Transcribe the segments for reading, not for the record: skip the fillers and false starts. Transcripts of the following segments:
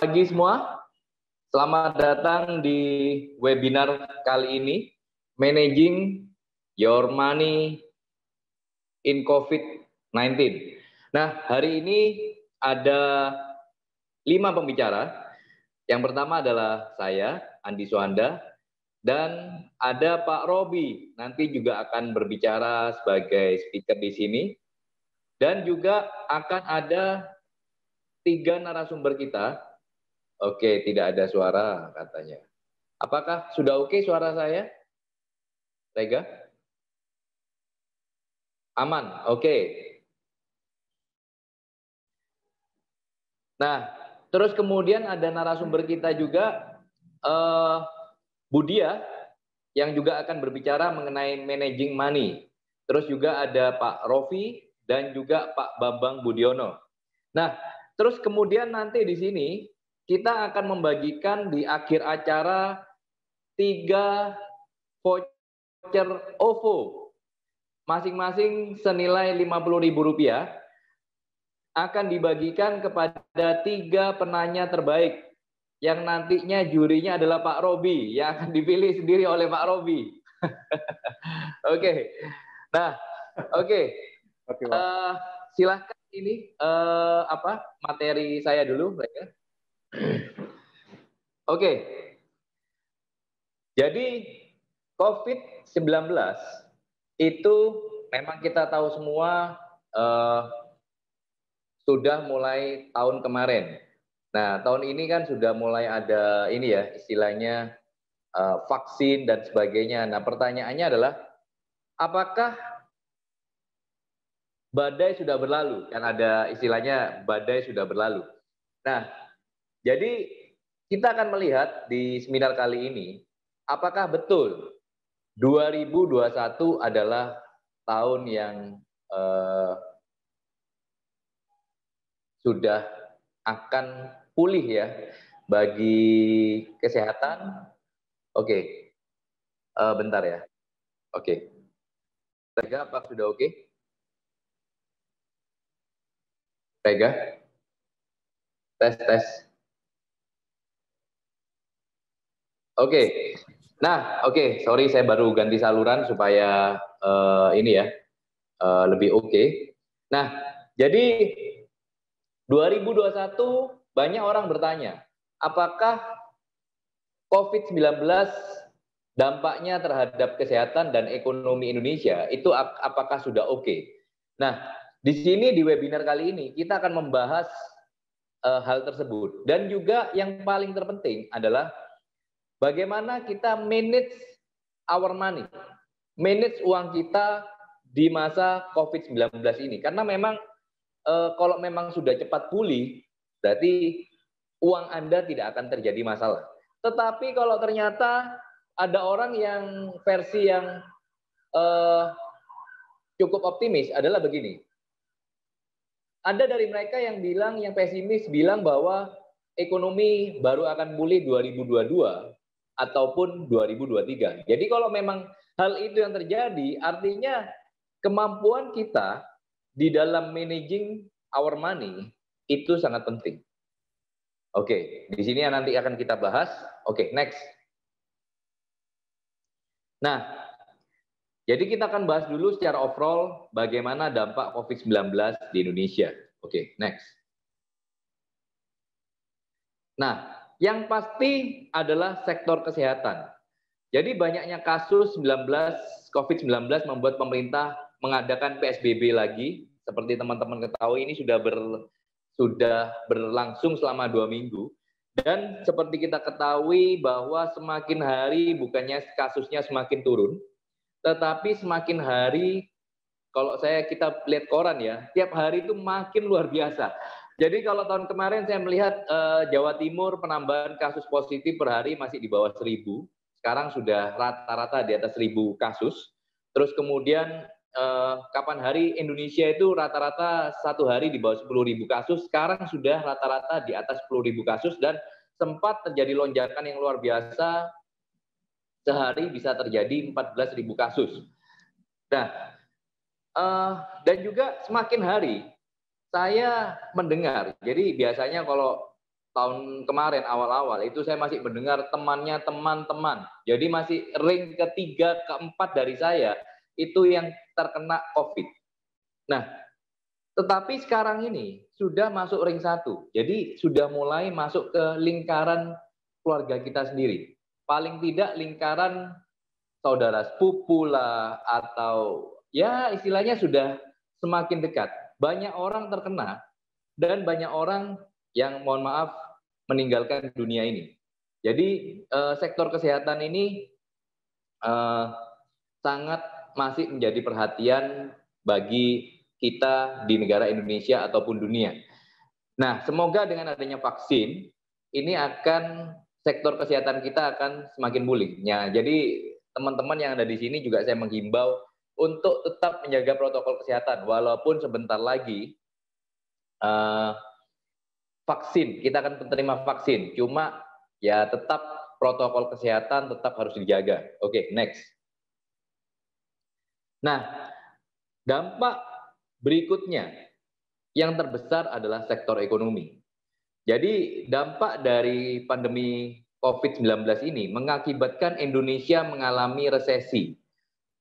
pagi semua. Selamat datang di webinar kali ini, Managing Your Money in COVID-19. Nah, hari ini ada 5 pembicara. Yang pertama adalah saya, Andi Suhanda, dan ada Pak Robi, nanti juga akan berbicara sebagai speaker di sini. Dan juga akan ada 3 narasumber kita. Oke, tidak ada suara katanya. Apakah sudah oke suara saya? Rega? Aman, oke. Nah, terus kemudian ada narasumber kita juga, Budia, yang juga akan berbicara mengenai managing money. Terus juga ada Pak Rofi dan juga Pak Bambang Budiono. Nah, terus kemudian nanti di sini kita akan membagikan di akhir acara 3 voucher OVO masing-masing senilai Rp50.000 akan dibagikan kepada 3 penanya terbaik yang nantinya jurinya adalah Pak Robi yang akan dipilih sendiri oleh Pak Robi. Oke. Nah, oke. Silahkan ini materi saya dulu, mereka. Oke. Jadi COVID-19 itu memang kita tahu semua sudah mulai tahun kemarin. Nah, tahun ini kan sudah mulai ada ini ya, istilahnya vaksin dan sebagainya. Nah, pertanyaannya adalah apakah badai sudah berlalu? Kan ada istilahnya badai sudah berlalu. Nah, jadi kita akan melihat di seminar kali ini apakah betul 2021 adalah tahun yang sudah akan pulih ya bagi kesehatan. Oke, bentar ya. Oke, Rega, apa sudah oke? Rega, tes. Oke. Nah, oke, sorry saya baru ganti saluran supaya ini ya lebih oke. Nah, jadi 2021 banyak orang bertanya, apakah COVID-19 dampaknya terhadap kesehatan dan ekonomi Indonesia itu apakah sudah oke? Nah, di sini di webinar kali ini kita akan membahas hal tersebut. Dan juga yang paling terpenting adalah bagaimana kita manage our money, manage uang kita di masa COVID-19 ini. Karena memang kalau memang sudah cepat pulih, berarti uang Anda tidak akan terjadi masalah. Tetapi kalau ternyata ada orang yang versi yang cukup optimis adalah begini. Ada dari mereka yang bilang, yang pesimis bilang bahwa ekonomi baru akan pulih 2022 ataupun 2023. Jadi kalau memang hal itu yang terjadi, artinya kemampuan kita di dalam managing our money itu sangat penting. Oke, di sini nanti akan kita bahas. Oke, next. Nah, jadi kita akan bahas dulu secara overall bagaimana dampak COVID-19 di Indonesia. Oke, next. Nah, yang pasti adalah sektor kesehatan. Jadi banyaknya kasus COVID-19 membuat pemerintah mengadakan PSBB lagi. Seperti teman-teman ketahui ini sudah berlangsung selama 2 minggu. Dan seperti kita ketahui bahwa semakin hari bukannya kasusnya semakin turun, tetapi semakin hari, kalau kita lihat koran ya, tiap hari itu makin luar biasa. Jadi kalau tahun kemarin saya melihat Jawa Timur penambahan kasus positif per hari masih di bawah 1.000. Sekarang sudah rata-rata di atas 1.000 kasus. Terus kemudian kapan hari Indonesia itu rata-rata 1 hari di bawah 10.000 kasus. Sekarang sudah rata-rata di atas 10.000 kasus dan sempat terjadi lonjakan yang luar biasa. Sehari bisa terjadi 14.000 kasus. Nah, dan juga semakin hari saya mendengar. Jadi biasanya kalau tahun kemarin awal-awal itu saya masih mendengar temannya teman-teman. Jadi masih ring ketiga, keempat dari saya itu yang terkena COVID. Nah, tetapi sekarang ini sudah masuk ring satu. Jadi sudah mulai masuk ke lingkaran keluarga kita sendiri. Paling tidak lingkaran saudara sepupu lah, atau ya istilahnya sudah semakin dekat. Banyak orang terkena dan banyak orang yang mohon maaf meninggalkan dunia ini. Jadi sektor kesehatan ini sangat masih menjadi perhatian bagi kita di negara Indonesia ataupun dunia. Nah, semoga dengan adanya vaksin ini akan sektor kesehatan kita akan semakin pulih. Ya, jadi teman-teman yang ada di sini juga saya menghimbau untuk tetap menjaga protokol kesehatan walaupun sebentar lagi vaksin, kita akan menerima vaksin. Cuma ya tetap protokol kesehatan tetap harus dijaga. Oke, next. Nah, dampak berikutnya yang terbesar adalah sektor ekonomi. Jadi dampak dari pandemi COVID-19 ini mengakibatkan Indonesia mengalami resesi.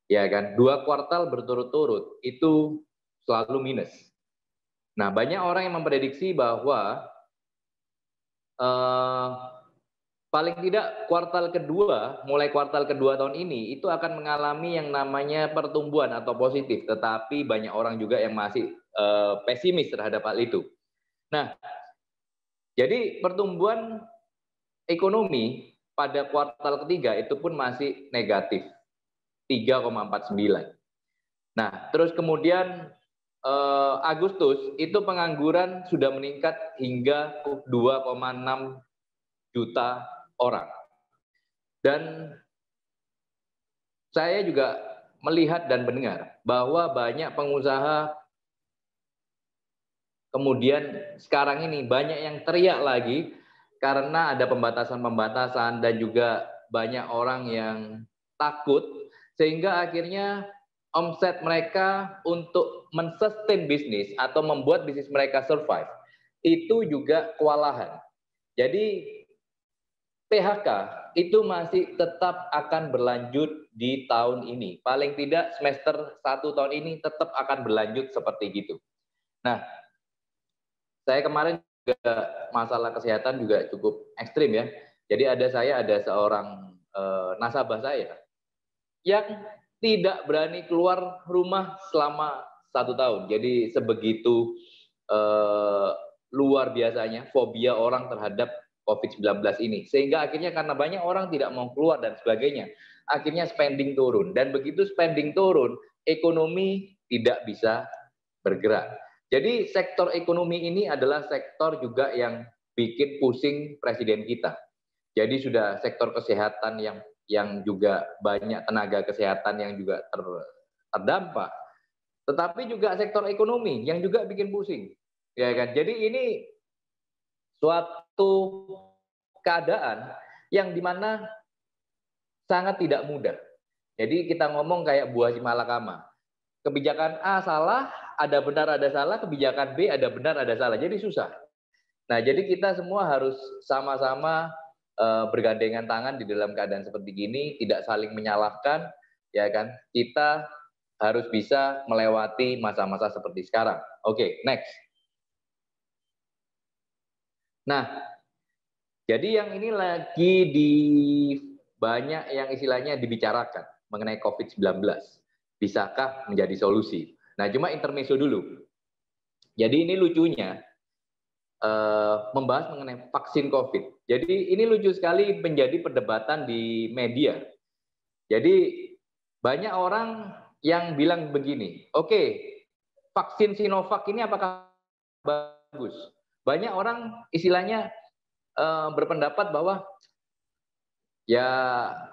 Ya kan, 2 kuartal berturut-turut itu selalu minus. Nah, banyak orang yang memprediksi bahwa paling tidak mulai kuartal kedua tahun ini itu akan mengalami yang namanya pertumbuhan atau positif, tetapi banyak orang juga yang masih pesimis terhadap hal itu. Nah, jadi pertumbuhan ekonomi pada kuartal ketiga itu pun masih negatif, 3,49. Nah, terus kemudian Agustus itu pengangguran sudah meningkat hingga 2,6 juta orang. Dan saya juga melihat dan mendengar bahwa banyak pengusaha kemudian sekarang ini banyak yang teriak lagi karena ada pembatasan-pembatasan dan juga banyak orang yang takut, sehingga akhirnya omset mereka untuk men-sustain bisnis atau membuat bisnis mereka survive itu juga kewalahan. Jadi PHK itu masih tetap akan berlanjut di tahun ini. Paling tidak semester 1 tahun ini tetap akan berlanjut seperti gitu. Nah, saya kemarin juga masalah kesehatan juga cukup ekstrim ya. Jadi ada seorang nasabah saya yang tidak berani keluar rumah selama 1 tahun. Jadi sebegitu luar biasanya fobia orang terhadap COVID-19 ini. Sehingga akhirnya karena banyak orang tidak mau keluar dan sebagainya, akhirnya spending turun. Dan begitu spending turun, ekonomi tidak bisa bergerak. Jadi sektor ekonomi ini adalah sektor juga yang bikin pusing presiden kita. Jadi sudah sektor kesehatan yang juga banyak tenaga kesehatan yang juga terdampak. Tetapi juga sektor ekonomi yang juga bikin pusing. Ya kan? Jadi ini suatu keadaan yang dimana sangat tidak mudah. Jadi kita ngomong kayak buah si malakama. Kebijakan A salah, ada benar ada salah, kebijakan B ada benar ada salah. Jadi susah. Nah, jadi kita semua harus sama-sama bergandengan tangan di dalam keadaan seperti gini, tidak saling menyalahkan, ya kan? Kita harus bisa melewati masa-masa seperti sekarang. Oke, next. Nah, jadi yang ini lagi banyak yang istilahnya dibicarakan mengenai COVID-19. Bisakah menjadi solusi? Nah, cuma intermezzo dulu. Jadi ini lucunya, membahas mengenai vaksin COVID. Jadi ini lucu sekali menjadi perdebatan di media. Jadi banyak orang yang bilang begini, oke, vaksin Sinovac ini apakah bagus? Banyak orang istilahnya berpendapat bahwa ya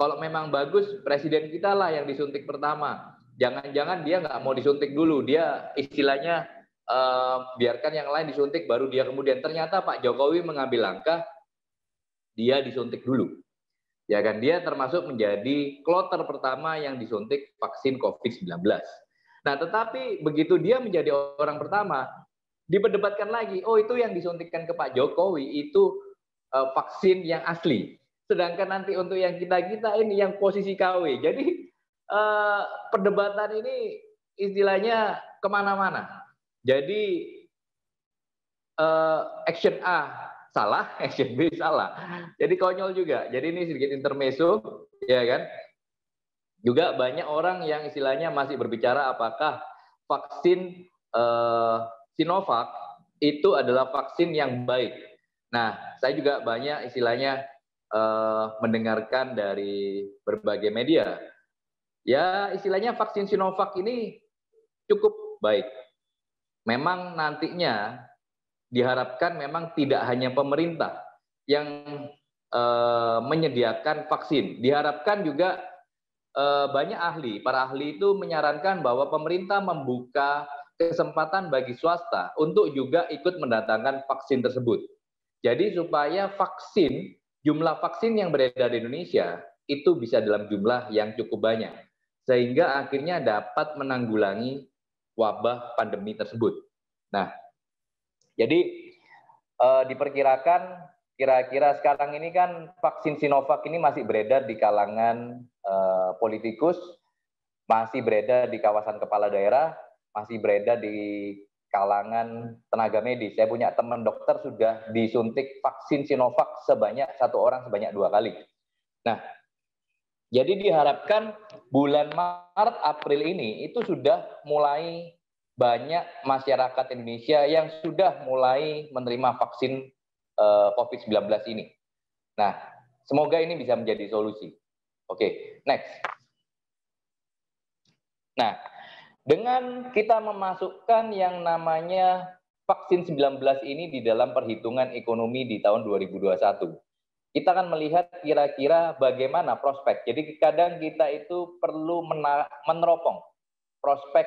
kalau memang bagus presiden kita lah yang disuntik pertama. Jangan-jangan dia nggak mau disuntik dulu, dia istilahnya biarkan yang lain disuntik baru dia kemudian. Ternyata Pak Jokowi mengambil langkah dia disuntik dulu, ya kan? Dia termasuk menjadi kloter pertama yang disuntik vaksin COVID-19. Nah, tetapi begitu dia menjadi orang pertama, diperdebatkan lagi, oh itu yang disuntikkan ke Pak Jokowi itu vaksin yang asli. Sedangkan nanti untuk yang kita ini yang posisi KW. Jadi perdebatan ini istilahnya kemana-mana. Jadi action A salah, action B salah. Jadi konyol juga. Jadi ini sedikit intermezzo, ya kan? Juga banyak orang yang istilahnya masih berbicara apakah vaksin Sinovac itu adalah vaksin yang baik. Nah, saya juga banyak istilahnya mendengarkan dari berbagai media. Ya, istilahnya vaksin Sinovac ini cukup baik. Memang nantinya diharapkan memang tidak hanya pemerintah yang menyediakan vaksin. Diharapkan juga banyak ahli, para ahli itu menyarankan bahwa pemerintah membuka kesempatan bagi swasta untuk juga ikut mendatangkan vaksin tersebut. Jadi supaya vaksin, jumlah vaksin yang beredar di Indonesia itu bisa dalam jumlah yang cukup banyak. Sehingga akhirnya dapat menanggulangi wabah pandemi tersebut. Nah, jadi diperkirakan kira-kira sekarang ini kan vaksin Sinovac ini masih beredar di kalangan politikus, masih beredar di kawasan kepala daerah, masih beredar di kalangan tenaga medis. Saya punya teman dokter sudah disuntik vaksin Sinovac sebanyak 1 orang sebanyak 2 kali. Nah, jadi diharapkan bulan Maret April ini itu sudah mulai banyak masyarakat Indonesia yang sudah mulai menerima vaksin COVID-19 ini. Nah, semoga ini bisa menjadi solusi. Oke, next. Nah, dengan kita memasukkan yang namanya vaksin 19 ini di dalam perhitungan ekonomi di tahun 2021, kita akan melihat kira-kira bagaimana prospek. Jadi kadang kita itu perlu meneropong prospek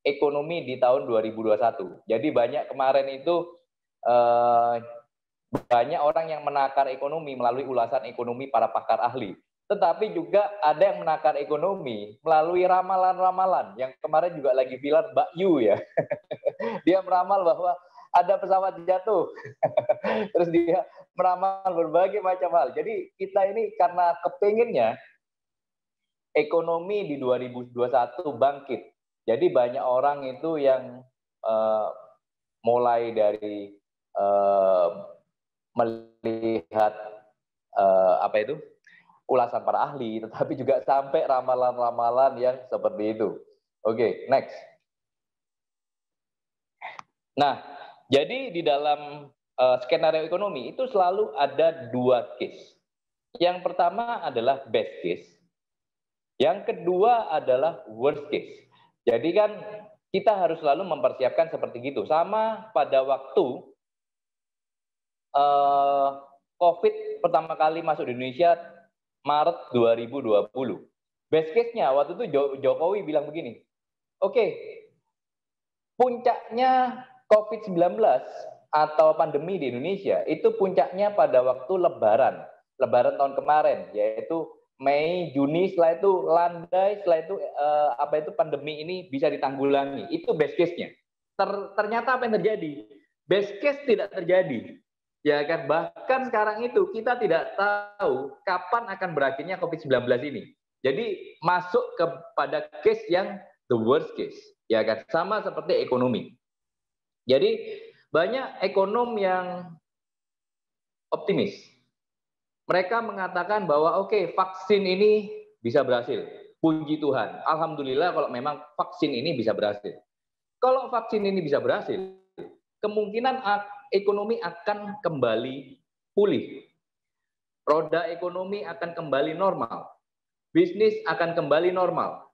ekonomi di tahun 2021. Jadi banyak kemarin itu banyak orang yang menakar ekonomi melalui ulasan ekonomi para pakar ahli. Tetapi juga ada yang menakar ekonomi melalui ramalan-ramalan. Yang kemarin juga lagi viral Mbak Yu ya. Dia meramal bahwa ada pesawat jatuh. Terus dia meramal berbagai macam hal. Jadi kita ini karena kepinginnya ekonomi di 2021 bangkit. Jadi banyak orang itu yang mulai dari melihat ulasan para ahli, tetapi juga sampai ramalan-ramalan yang seperti itu. Oke, next. Nah, jadi di dalam skenario ekonomi itu selalu ada 2 case. Yang pertama adalah best case. Yang kedua adalah worst case. Jadi kan kita harus selalu mempersiapkan seperti itu. Sama pada waktu COVID pertama kali masuk di Indonesia Maret 2020. Best case-nya waktu itu Jokowi bilang begini, oke, puncaknya COVID-19 atau pandemi di Indonesia itu puncaknya pada waktu Lebaran tahun kemarin, yaitu Mei, Juni, setelah itu landai, setelah itu pandemi ini bisa ditanggulangi. Itu best case-nya. Ternyata apa yang terjadi? Best case tidak terjadi. Ya kan, bahkan sekarang itu kita tidak tahu kapan akan berakhirnya COVID-19 ini. Jadi masuk kepada case yang the worst case. Ya kan, sama seperti ekonomi. Jadi banyak ekonom yang optimis. Mereka mengatakan bahwa oke, vaksin ini bisa berhasil. Puji Tuhan. Alhamdulillah kalau memang vaksin ini bisa berhasil. Kalau vaksin ini bisa berhasil, kemungkinan ekonomi akan kembali pulih. Roda ekonomi akan kembali normal. Bisnis akan kembali normal.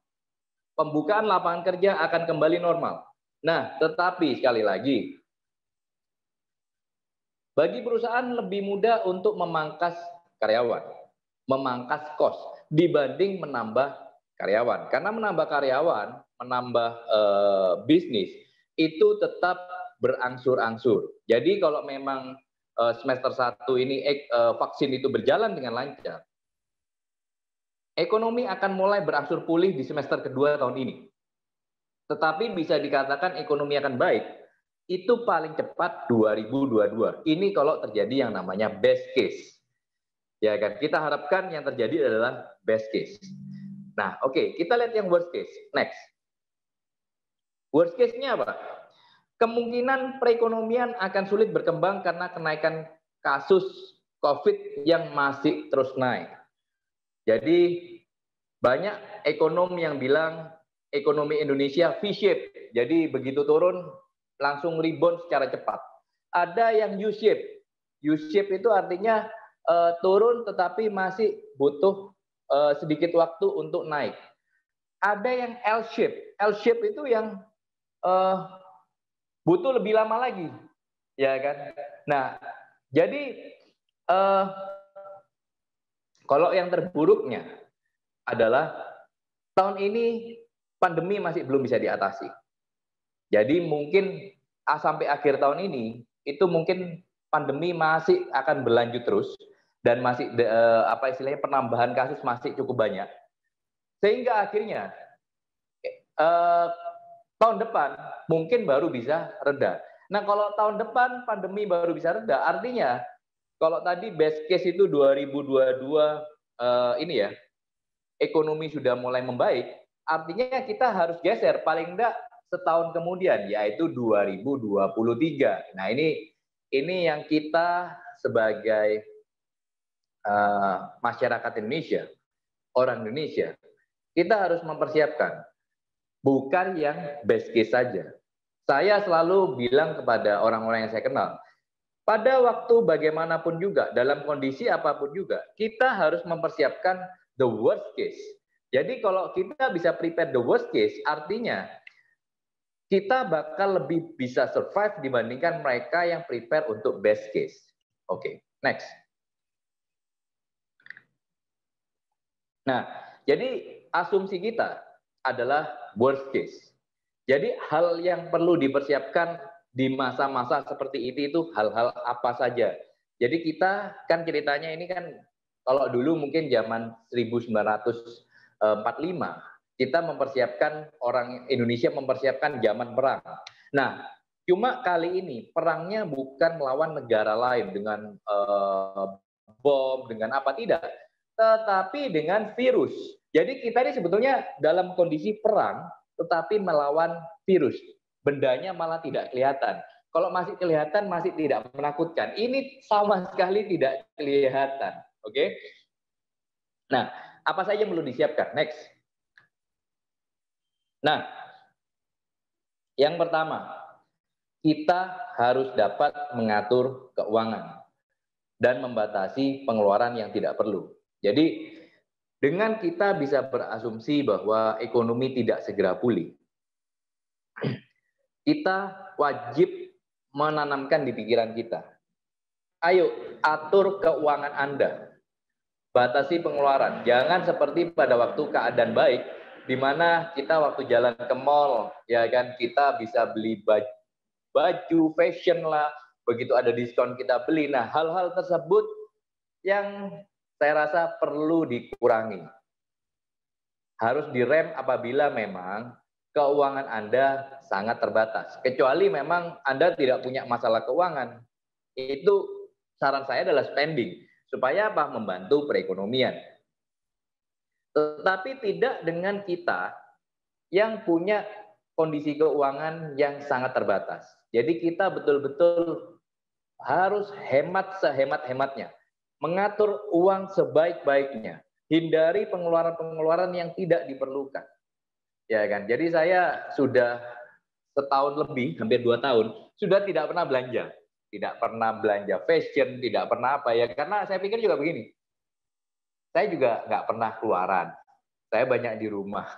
Pembukaan lapangan kerja akan kembali normal. Nah, tetapi sekali lagi, bagi perusahaan lebih mudah untuk memangkas karyawan, memangkas kos dibanding menambah karyawan. Karena menambah karyawan, menambah bisnis itu tetap berangsur-angsur. Jadi kalau memang semester 1 ini vaksin itu berjalan dengan lancar, ekonomi akan mulai berangsur pulih di semester kedua tahun ini. Tetapi bisa dikatakan ekonomi akan baik itu paling cepat 2022. Ini kalau terjadi yang namanya best case. Ya kan, kita harapkan yang terjadi adalah best case. Nah, oke, kita lihat yang worst case. Next. Worst case-nya apa? Kemungkinan perekonomian akan sulit berkembang karena kenaikan kasus COVID yang masih terus naik. Jadi banyak ekonom yang bilang ekonomi Indonesia V-shape. Jadi begitu turun langsung rebound secara cepat. Ada yang U-shape. U-shape itu artinya turun tetapi masih butuh sedikit waktu untuk naik. Ada yang L-shape. L-shape itu yang butuh lebih lama lagi, ya kan? Nah, jadi kalau yang terburuknya adalah tahun ini pandemi masih belum bisa diatasi. Jadi mungkin sampai akhir tahun ini itu mungkin pandemi masih akan berlanjut terus dan masih apa istilahnya penambahan kasus masih cukup banyak. Sehingga akhirnya tahun depan mungkin baru bisa reda. Nah, kalau tahun depan pandemi baru bisa reda, artinya kalau tadi best case itu 2022 ini ya, ekonomi sudah mulai membaik, artinya kita harus geser paling enggak setahun kemudian, yaitu 2023. Nah, ini yang kita sebagai masyarakat Indonesia, orang Indonesia, kita harus mempersiapkan. Bukan yang best case saja. Saya selalu bilang kepada orang-orang yang saya kenal, pada waktu bagaimanapun juga, dalam kondisi apapun juga, kita harus mempersiapkan the worst case. Jadi kalau kita bisa prepare the worst case, artinya kita bakal lebih bisa survive dibandingkan mereka yang prepare untuk best case. Oke, next. Nah, jadi asumsi kita adalah worst case. Jadi hal yang perlu dipersiapkan di masa-masa seperti itu hal-hal apa saja. Jadi kita kan ceritanya ini kan kalau dulu mungkin zaman 1945 kita mempersiapkan, orang Indonesia mempersiapkan zaman perang. Nah, cuma kali ini perangnya bukan melawan negara lain dengan bom, dengan apa, tidak, tetapi dengan virus. Jadi kita ini sebetulnya dalam kondisi perang, tetapi melawan virus. Bendanya malah tidak kelihatan. Kalau masih kelihatan, masih tidak menakutkan. Ini sama sekali tidak kelihatan. Oke? Nah, apa saja yang perlu disiapkan? Next. Nah, yang pertama, kita harus dapat mengatur keuangan dan membatasi pengeluaran yang tidak perlu. Jadi, dengan kita bisa berasumsi bahwa ekonomi tidak segera pulih, kita wajib menanamkan di pikiran kita. Ayo, atur keuangan Anda. Batasi pengeluaran. Jangan seperti pada waktu keadaan baik, di mana kita waktu jalan ke mall, ya kan, kita bisa beli baju fashion lah, begitu ada diskon kita beli. Nah, hal-hal tersebut yang saya rasa perlu dikurangi. Harus direm apabila memang keuangan Anda sangat terbatas. Kecuali memang Anda tidak punya masalah keuangan. Itu saran saya adalah spending. Supaya apa? Membantu perekonomian. Tetapi tidak dengan kita yang punya kondisi keuangan yang sangat terbatas. Jadi kita betul-betul harus hemat sehemat-hematnya. Mengatur uang sebaik-baiknya. Hindari pengeluaran-pengeluaran yang tidak diperlukan. Ya kan? Jadi saya sudah setahun lebih, hampir 2 tahun, sudah tidak pernah belanja. Tidak pernah belanja fashion, tidak pernah apa ya. Karena saya pikir juga begini, saya juga nggak pernah keluaran. Saya banyak di rumah.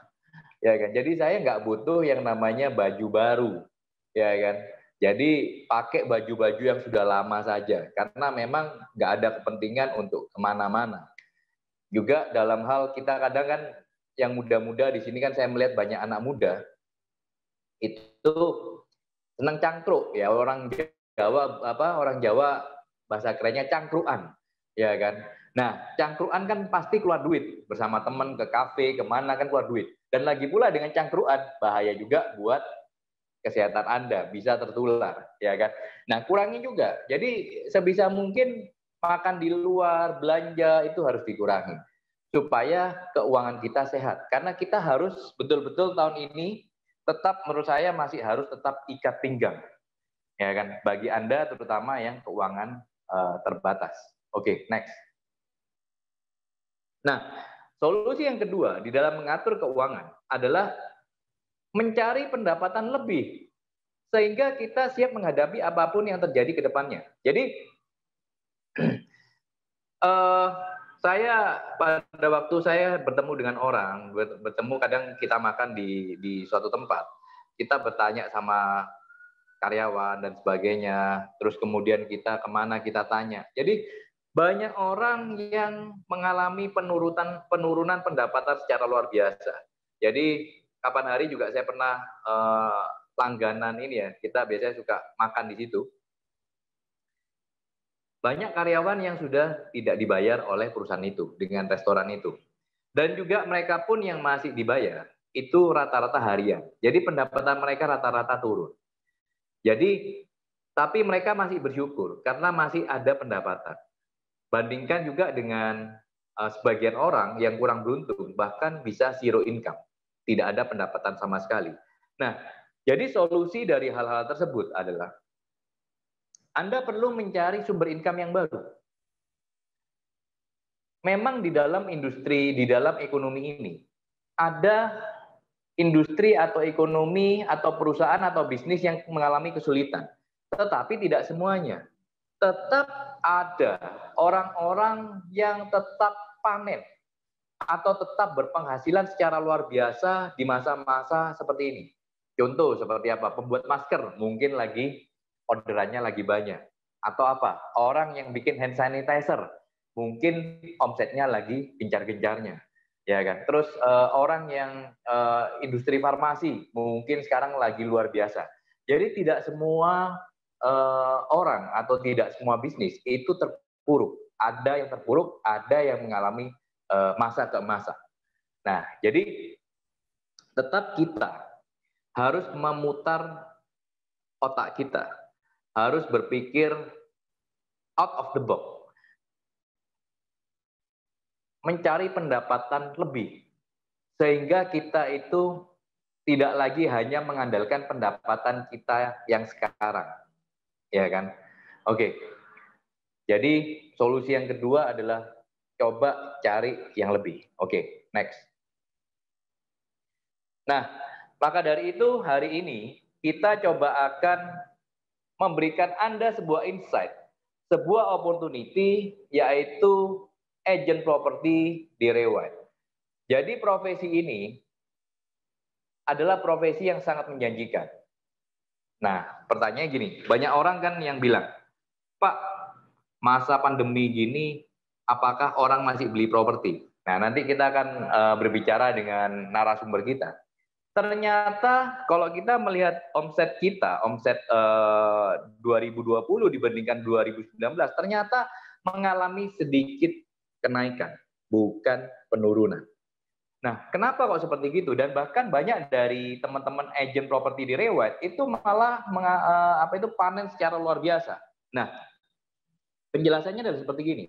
Ya kan? Jadi saya nggak butuh yang namanya baju baru. Ya kan? Jadi pakai baju-baju yang sudah lama saja. Karena memang nggak ada kepentingan untuk kemana-mana. Juga dalam hal kita kadang kan yang muda-muda di sini kan saya melihat banyak anak muda itu senang cangkruk ya, orang Jawa bahasa kerennya cangkruan, ya kan. Nah, cangkruan kan pasti keluar duit bersama teman ke kafe kemana kan keluar duit, dan lagi pula dengan cangkruan bahaya juga buat kesehatan Anda bisa tertular, ya kan? Nah, kurangi juga. Jadi sebisa mungkin makan di luar, belanja itu harus dikurangi supaya keuangan kita sehat. Karena kita harus betul-betul tahun ini tetap, menurut saya masih harus tetap ikat pinggang, ya kan? Bagi Anda terutama yang keuangan terbatas. Oke, next. Nah, solusi yang kedua di dalam mengatur keuangan adalah mencari pendapatan lebih sehingga kita siap menghadapi apapun yang terjadi ke depannya. Jadi saya pada waktu saya bertemu dengan orang, bertemu kadang kita makan di suatu tempat, kita bertanya sama karyawan dan sebagainya, terus kemudian kita kemana kita tanya. Jadi banyak orang yang mengalami penurunan pendapatan secara luar biasa. Jadi kapan hari juga saya pernah langganan ini ya, kita biasanya suka makan di situ. Banyak karyawan yang sudah tidak dibayar oleh perusahaan itu dengan restoran itu. Dan juga mereka pun yang masih dibayar itu rata-rata harian. Jadi pendapatan mereka rata-rata turun. Jadi tapi mereka masih bersyukur karena masih ada pendapatan. Bandingkan juga dengan sebagian orang yang kurang beruntung, bahkan bisa zero income. Tidak ada pendapatan sama sekali. Nah, jadi solusi dari hal-hal tersebut adalah Anda perlu mencari sumber income yang baru. Memang di dalam industri, di dalam ekonomi ini, ada industri atau ekonomi atau perusahaan atau bisnis yang mengalami kesulitan. Tetapi tidak semuanya. Tetap ada orang-orang yang tetap panen atau tetap berpenghasilan secara luar biasa di masa-masa seperti ini. Contoh seperti apa? Pembuat masker mungkin lagi orderannya lagi banyak. Atau apa? Orang yang bikin hand sanitizer mungkin omsetnya lagi gencar-gencarnya. Ya kan? Terus orang yang industri farmasi mungkin sekarang lagi luar biasa. Jadi tidak semua orang atau tidak semua bisnis itu terpuruk. Ada yang terpuruk, ada yang mengalami masa ke masa. Nah, jadi tetap kita harus memutar otak kita, harus berpikir out of the box, mencari pendapatan lebih, sehingga kita itu tidak lagi hanya mengandalkan pendapatan kita yang sekarang, ya kan? Oke, jadi solusi yang kedua adalah coba cari yang lebih. Oke, next. Nah, maka dari itu hari ini kita coba akan memberikan Anda sebuah insight, sebuah opportunity, yaitu agent property di Rewide. Jadi profesi ini adalah profesi yang sangat menjanjikan. Nah, pertanyaannya gini, banyak orang kan yang bilang, Pak, masa pandemi gini, apakah orang masih beli properti? Nah, nanti kita akan berbicara dengan narasumber kita. Ternyata kalau kita melihat omset kita, omset 2020 dibandingkan 2019, ternyata mengalami sedikit kenaikan, bukan penurunan. Nah, kenapa kok seperti gitu? Dan bahkan banyak dari teman-teman agent properti di Rewide itu malah panen secara luar biasa. Nah, penjelasannya adalah seperti gini.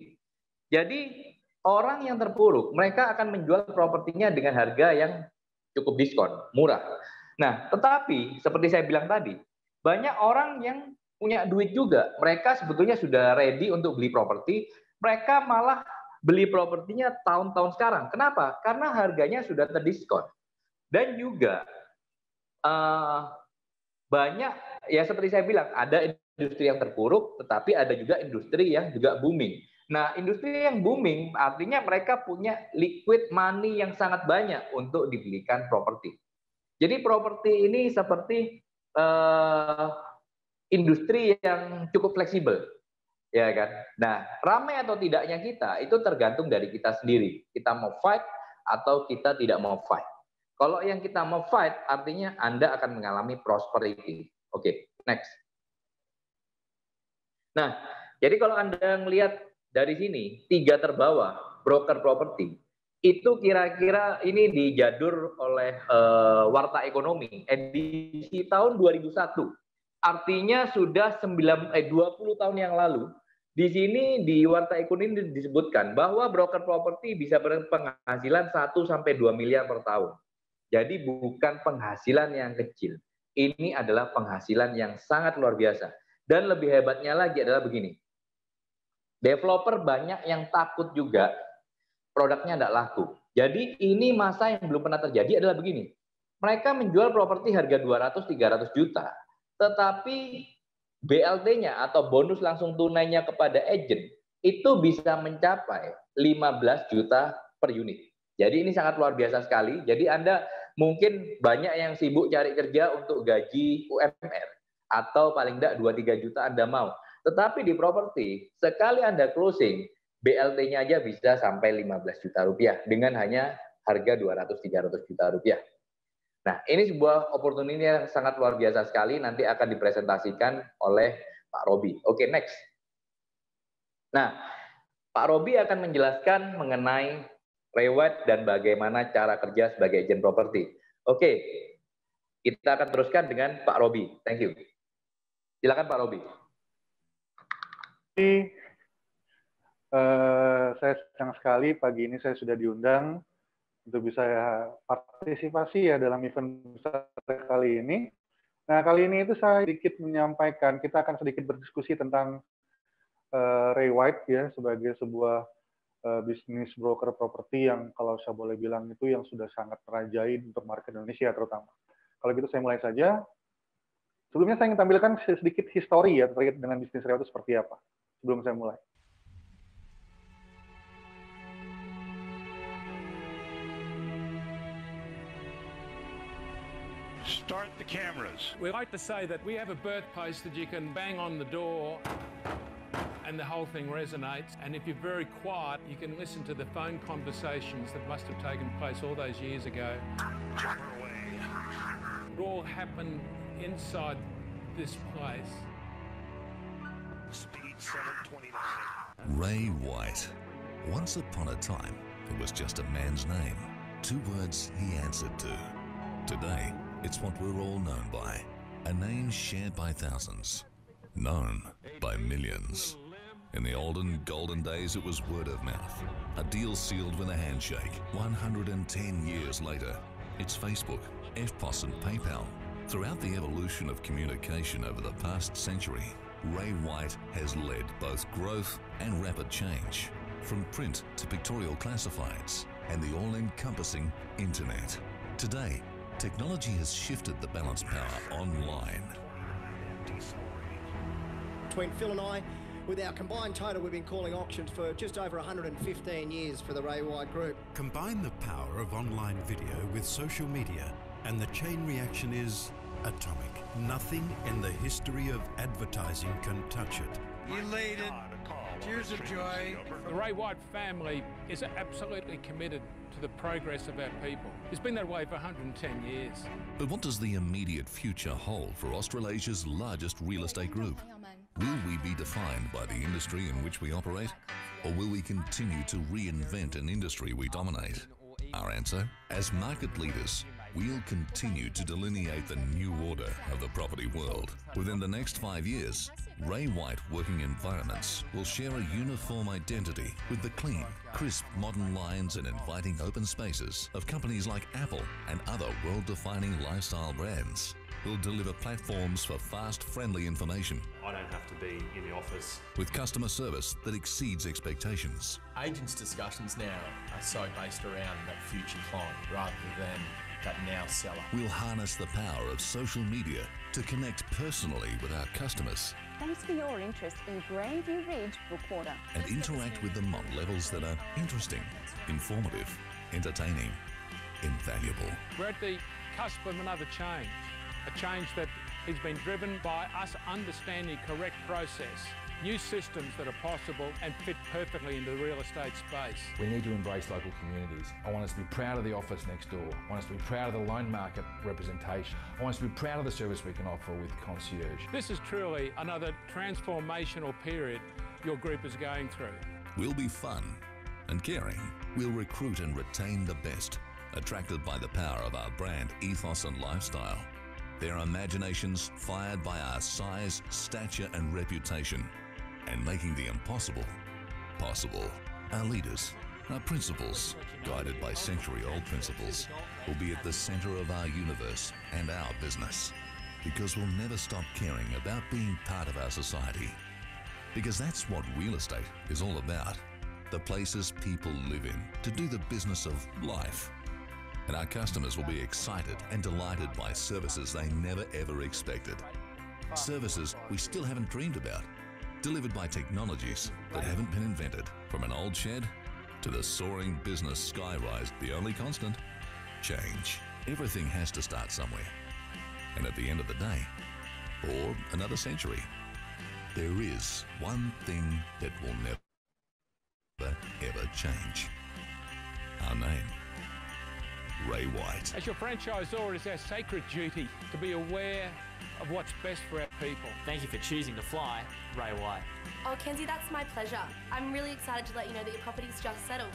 Jadi orang yang terpuruk, mereka akan menjual propertinya dengan harga yang cukup diskon, murah. Nah, tetapi seperti saya bilang tadi, banyak orang yang punya duit juga. Mereka sebetulnya sudah ready untuk beli properti, mereka malah beli propertinya tahun-tahun sekarang. Kenapa? Karena harganya sudah terdiskon. Dan juga banyak, ya seperti saya bilang, ada industri yang terpuruk, tetapi ada juga industri yang juga booming. Nah, industri yang booming artinya mereka punya liquid money yang sangat banyak untuk dibelikan properti. Jadi properti ini seperti industri yang cukup fleksibel, ya kan? Nah, ramai atau tidaknya kita itu tergantung dari kita sendiri. Kita mau fight atau kita tidak mau fight. Kalau yang kita mau fight, artinya Anda akan mengalami prosperity. Oke, next. Nah, jadi kalau Anda melihat dari sini, 3 terbawah, broker properti, Itu kira-kira ini dijadur oleh Warta Ekonomi edisi tahun 2001. Artinya sudah 20 tahun yang lalu. Di sini di Warta Ekonomi disebutkan bahwa broker properti bisa berpenghasilan 1-2 miliar per tahun. Jadi bukan penghasilan yang kecil. Ini adalah penghasilan yang sangat luar biasa. Dan lebih hebatnya lagi adalah begini. Developer banyak yang takut juga produknya tidak laku. Jadi ini masa yang belum pernah terjadi adalah begini. Mereka menjual properti harga 200-300 juta. Tetapi BLT-nya atau bonus langsung tunainya kepada agent itu bisa mencapai 15 juta per unit. Jadi ini sangat luar biasa sekali. Jadi Anda mungkin banyak yang sibuk cari kerja untuk gaji UMR. Atau paling tidak 2-3 juta Anda mau. Tetapi di properti, sekali Anda closing, BLT-nya aja bisa sampai 15 juta rupiah dengan hanya harga 200-300 juta rupiah. Nah, ini sebuah opportunity yang sangat luar biasa sekali, nanti akan dipresentasikan oleh Pak Robi. Oke, next. Nah, Pak Robi akan menjelaskan mengenai reward dan bagaimana cara kerja sebagai agent properti. Oke, kita akan teruskan dengan Pak Robi. Thank you. Silakan Pak Robi. Saya senang sekali pagi ini saya sudah diundang untuk bisa partisipasi ya dalam event besar kali ini. Nah, kali ini itu saya sedikit menyampaikan, kita akan sedikit berdiskusi tentang Ray White ya sebagai sebuah bisnis broker properti yang kalau saya boleh bilang itu yang sudah sangat merajai untuk market Indonesia terutama. Kalau gitu saya mulai saja. Sebelumnya saya ingin tampilkan sedikit histori ya terkait dengan bisnis Ray White itu seperti apa sebelum saya mulai. Start the cameras. We like to say that we have a birthplace that you can bang on the door and the whole thing resonates. And if you're very quiet, you can listen to the phone conversations that must have taken place all those years ago. It all happened inside this place. Speed 729. Ray White. Once upon a time, it was just a man's name. 2 words he answered to. Today, it's what we're all known by. A name shared by thousands. Known by millions. In the olden golden days, it was word of mouth. A deal sealed with a handshake. 110 years later, it's Facebook, EFTPOS and PayPal. Throughout the evolution of communication over the past century, Ray White has led both growth and rapid change. From print to pictorial classifieds and the all-encompassing internet. Today, technology has shifted the balance power online. Between Phil and I, with our combined total, we've been calling auctions for just over 115 years for the Ray White Group. Combine the power of online video with social media, and the chain reaction is atomic. Nothing in the history of advertising can touch it. Elated, tears of joy. The Ray White family is absolutely committed to the progress of our people. It's been that way for 110 years. But what does the immediate future hold for Australasia's largest real estate group? Will we be defined by the industry in which we operate? Or will we continue to reinvent an industry we dominate? Our answer? As market leaders, we'll continue to delineate the new order of the property world. Within the next 5 years, Ray White Working Environments will share a uniform identity with the clean, crisp modern lines and inviting open spaces of companies like Apple and other world-defining lifestyle brands. We'll deliver platforms for fast, friendly information. I don't have to be in the office. With customer service that exceeds expectations. Agents' discussions now are so based around that future client rather than that now seller. We'll harness the power of social media to connect personally with our customers. Thanks for your interest in Grandview Ridge Brookwater. And interact with them on levels that are interesting, informative, entertaining, invaluable. We're at the cusp of another change. A change that has been driven by us understanding correct process, new systems that are possible and fit perfectly into the real estate space. We need to embrace local communities. I want us to be proud of the office next door. I want us to be proud of the loan market representation. I want us to be proud of the service we can offer with concierge. This is truly another transformational period your group is going through. We'll be fun, and caring, we'll recruit and retain the best, attracted by the power of our brand ethos and lifestyle. Their imaginations fired by our size, stature and reputation, and making the impossible possible. Our leaders, our principles, guided by century-old principles, will be at the center of our universe and our business, because we'll never stop caring about being part of our society. Because that's what real estate is all about. The places people live in, to do the business of life. And our customers will be excited and delighted by services they never ever expected. Services we still haven't dreamed about, delivered by technologies that haven't been invented. From an old shed to the soaring business skyrise, the only constant, change. Everything has to start somewhere. And at the end of the day, or another century, there is one thing that will never ever change. Our name. Ray White. As your franchisor, it is our sacred duty to be aware of what's best for our people. Thank you for choosing to fly, Ray White. Oh, Kenzie, that's my pleasure. I'm really excited to let you know that your property's just settled.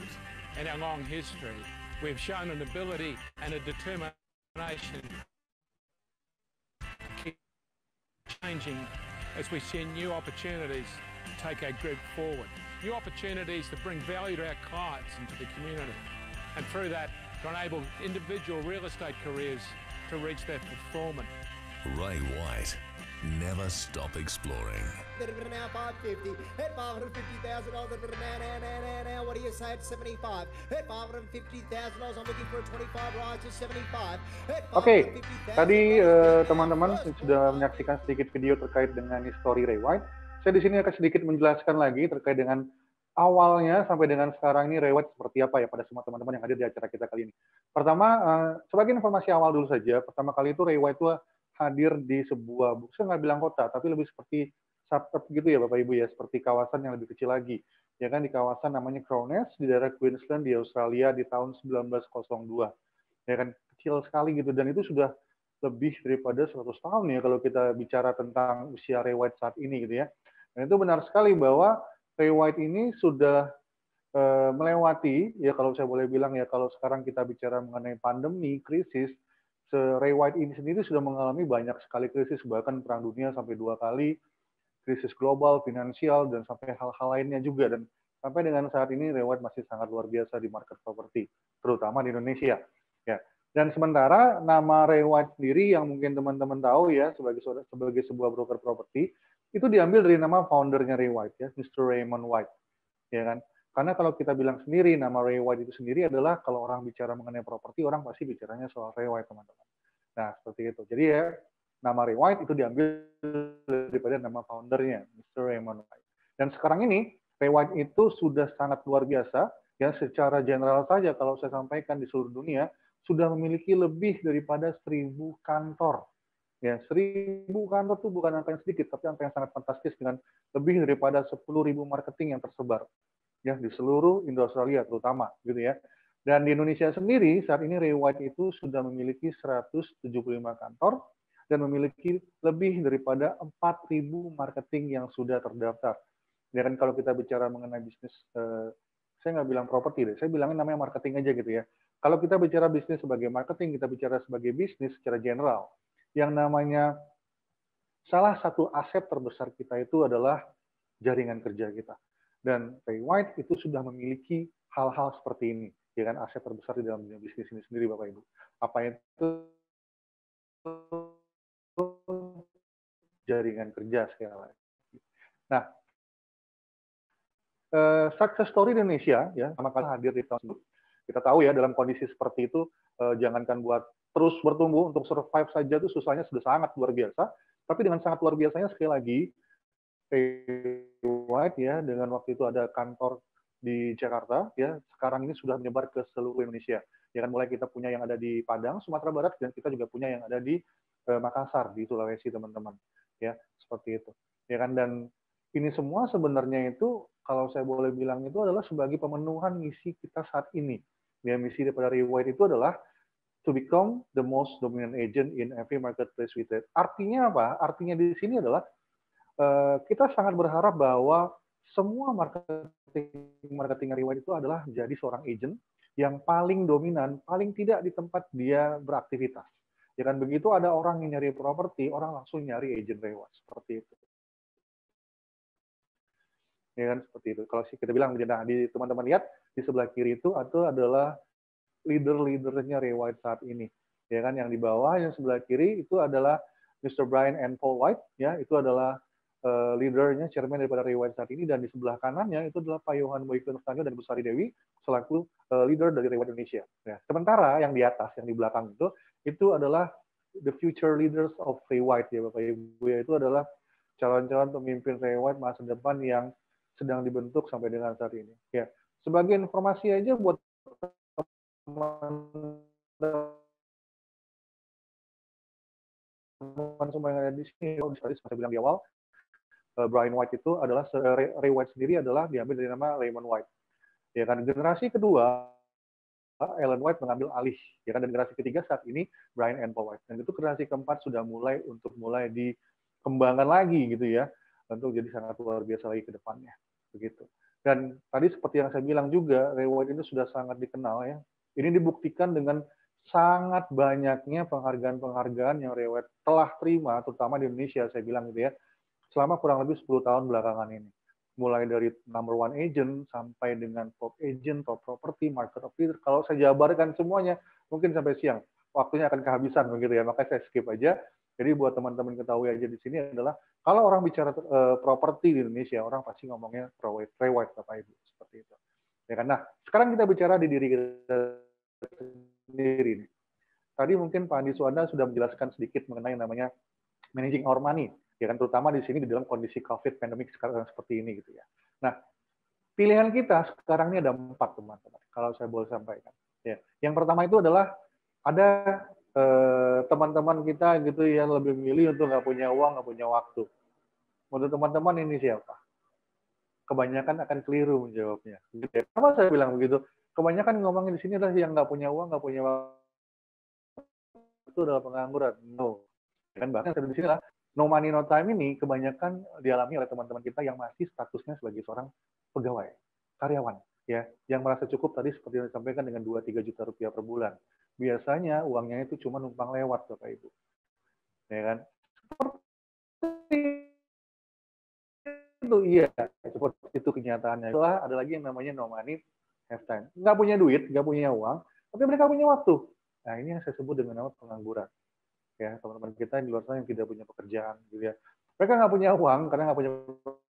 In our long history, we've shown an ability and a determination to keep changing as we see new opportunities to take our group forward. New opportunities to bring value to our clients and to the community. And through that, to enable individual real estate careers to reach their fulfillment. Ray White. Never stop exploring. Now 550. Hit $550,000. Now, what do you say at 75? Hit $550,000. I'm looking for a 25 rise to 75. Oke, tadi teman-teman sudah menyaksikan sedikit video terkait dengan histori Ray White. Saya di sini akan sedikit menjelaskan lagi terkait dengan awalnya sampai dengan sekarang ini Ray White seperti apa ya pada semua teman-teman yang hadir di acara kita kali ini. Pertama, sebagai informasi awal dulu saja, pertama kali itu Ray White itu hadir di sebuah, saya nggak bilang kota, tapi lebih seperti suburb gitu ya Bapak Ibu ya, seperti kawasan yang lebih kecil lagi. Ya kan, di kawasan namanya Crowness, di daerah Queensland di Australia di tahun 1902. Ya kan, kecil sekali gitu, dan itu sudah lebih daripada 100 tahun ya kalau kita bicara tentang usia Ray White saat ini gitu ya. Dan itu benar sekali bahwa Ray White ini sudah melewati, ya kalau saya boleh bilang ya, kalau sekarang kita bicara mengenai pandemi, krisis, Ray White ini sendiri sudah mengalami banyak sekali krisis, bahkan perang dunia sampai 2 kali, krisis global, finansial, dan sampai hal-hal lainnya juga. Dan sampai dengan saat ini Ray White masih sangat luar biasa di market properti, terutama di Indonesia. Ya. Dan sementara nama Ray White sendiri yang mungkin teman-teman tahu ya, sebagai sebuah broker properti, itu diambil dari nama foundernya Ray White ya, Mr. Raymond White, ya kan? Karena kalau kita bilang sendiri nama Ray White itu sendiri adalah kalau orang bicara mengenai properti, orang pasti bicaranya soal Ray White teman-teman. Nah seperti itu. Jadi ya nama Ray White itu diambil daripada nama foundernya, Mr. Raymond White. Dan sekarang ini Ray White itu sudah sangat luar biasa ya, secara general saja kalau saya sampaikan di seluruh dunia sudah memiliki lebih daripada 1.000 kantor. Ya, 1.000 kantor itu bukan angka yang sedikit, tapi angka yang sangat fantastis dengan lebih daripada 10.000 marketing yang tersebar ya di seluruh Indo-Australia terutama gitu ya. Dan di Indonesia sendiri saat ini Ray White itu sudah memiliki 175 kantor dan memiliki lebih daripada 4.000 marketing yang sudah terdaftar. Ya kan, kalau kita bicara mengenai bisnis, saya nggak bilang properti deh, saya bilangin namanya marketing aja gitu ya. Kalau kita bicara bisnis sebagai marketing, kita bicara sebagai bisnis secara general. Yang namanya salah satu aset terbesar kita itu adalah jaringan kerja kita. Dan Ray White itu sudah memiliki hal-hal seperti ini, ya kan, aset terbesar di dalam dunia bisnis ini sendiri, Bapak Ibu. Apa itu? Jaringan kerja sekali lagi. Nah, success story Indonesia ya, sama kali hadir di tahun. Kita tahu ya dalam kondisi seperti itu, jangankan buat terus bertumbuh, untuk survive saja itu susahnya sudah sangat luar biasa. Tapi dengan sangat luar biasanya sekali lagi, Ray White ya dengan waktu itu ada kantor di Jakarta ya, sekarang ini sudah menyebar ke seluruh Indonesia. Ya kan, mulai kita punya yang ada di Padang, Sumatera Barat, dan kita juga punya yang ada di Makassar di Sulawesi teman-teman. Ya seperti itu. Ya kan, dan ini semua sebenarnya itu kalau saya boleh bilang itu adalah sebagai pemenuhan misi kita saat ini. Ya, misi daripada Ray White itu adalah to become the most dominant agent in every marketplace we trade. Artinya apa? Artinya di sini adalah kita sangat berharap bahwa semua marketing riwayat itu adalah jadi seorang agent yang paling dominan, paling tidak di tempat dia beraktivitas. Ya kan, begitu ada orang yang nyari properti, orang langsung nyari agent riwayat, seperti itu. Ya kan, seperti itu. Kalau kita bilang, nah, di teman-teman lihat di sebelah kiri itu adalah leader-leadernya riwayat saat ini. Ya kan, yang di bawah yang sebelah kiri itu adalah Mr. Brian and Paul White, ya, itu adalah leadernya, chairman daripada riwayat saat ini, dan di sebelah kanannya itu adalah Pak Johan Boyke Nurtanio dan Bu Sari Dewi selaku leader dari riwayat Indonesia. Ya. Sementara yang di atas, yang di belakang itu adalah the future leaders of riwayat, ya Bapak Ibu, ya, itu adalah calon-calon pemimpin riwayat masa depan yang sedang dibentuk sampai dengan saat ini. Ya, sebagai informasi aja buat teman-teman semua yang ada di sini, saya bilang di awal, Brian White itu adalah Ray White sendiri adalah diambil dari nama Raymond White. Ya kan, generasi kedua Ellen White mengambil alih, ya kan, dan generasi ketiga saat ini Brian and Paul White. Dan itu generasi keempat sudah mulai dikembangkan lagi gitu ya, untuk jadi sangat luar biasa lagi ke depannya. Begitu. Dan tadi seperti yang saya bilang juga, Ray White itu sudah sangat dikenal ya. Ini dibuktikan dengan sangat banyaknya penghargaan-penghargaan yang Ray White telah terima, terutama di Indonesia, saya bilang gitu ya, selama kurang lebih 10 tahun belakangan ini. Mulai dari number one agent, sampai dengan top agent, top property, market of leader. Kalau saya jabarkan semuanya, mungkin sampai siang. Waktunya akan kehabisan begitu ya, makanya saya skip aja. Jadi buat teman-teman ketahui aja di sini adalah, kalau orang bicara properti di Indonesia, orang pasti ngomongnya Ray White, Bapak Ibu. Seperti itu. Ya kan? Nah, sekarang kita bicara di diri kita sendiri. Tadi mungkin Pak Andi Suwanda sudah menjelaskan sedikit mengenai yang namanya managing our money. Ya kan, terutama di sini di dalam kondisi COVID pandemic sekarang seperti ini gitu ya. Nah, pilihan kita sekarang ini ada 4, teman-teman, kalau saya boleh sampaikan. Ya, yang pertama itu adalah ada teman-teman kita gitu yang lebih milih untuk nggak punya uang, nggak punya waktu. Menurut teman-teman ini siapa? Kebanyakan akan keliru menjawabnya. Gitu ya. Kenapa saya bilang begitu? Kebanyakan ngomongin di sini adalah yang nggak punya uang, nggak punya waktu, itu adalah pengangguran. No. Dan bahkan di sini lah, no money, no time ini kebanyakan dialami oleh teman-teman kita yang masih statusnya sebagai seorang pegawai, karyawan, ya, yang merasa cukup tadi seperti yang disampaikan dengan 2-3 juta rupiah per bulan. Biasanya uangnya itu cuma numpang lewat, Bapak Ibu. Ya kan? Seperti itu, iya, seperti itu kenyataannya. Setelah ada lagi yang namanya no money, have time. Nggak punya duit, nggak punya uang, tapi mereka punya waktu. Nah, ini yang saya sebut dengan nama pengangguran. Ya, teman-teman kita di luar sana yang tidak punya pekerjaan, gitu ya. Mereka nggak punya uang karena nggak punya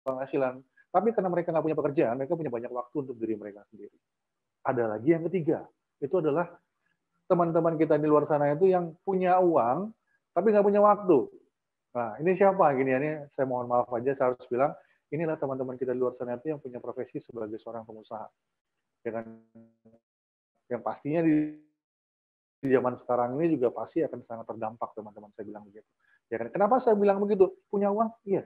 penghasilan, tapi karena mereka nggak punya pekerjaan, mereka punya banyak waktu untuk diri mereka sendiri. Ada lagi yang ketiga, itu adalah teman-teman kita di luar sana itu yang punya uang, tapi nggak punya waktu. Nah, ini siapa? Gini, ini saya mohon maaf aja, saya harus bilang, inilah teman-teman kita di luar sana itu yang punya profesi sebagai seorang pengusaha. Ya kan? Yang pastinya di zaman sekarang ini juga pasti akan sangat terdampak, teman-teman, saya bilang begitu. Ya kan? Kenapa saya bilang begitu? Punya uang? Yes.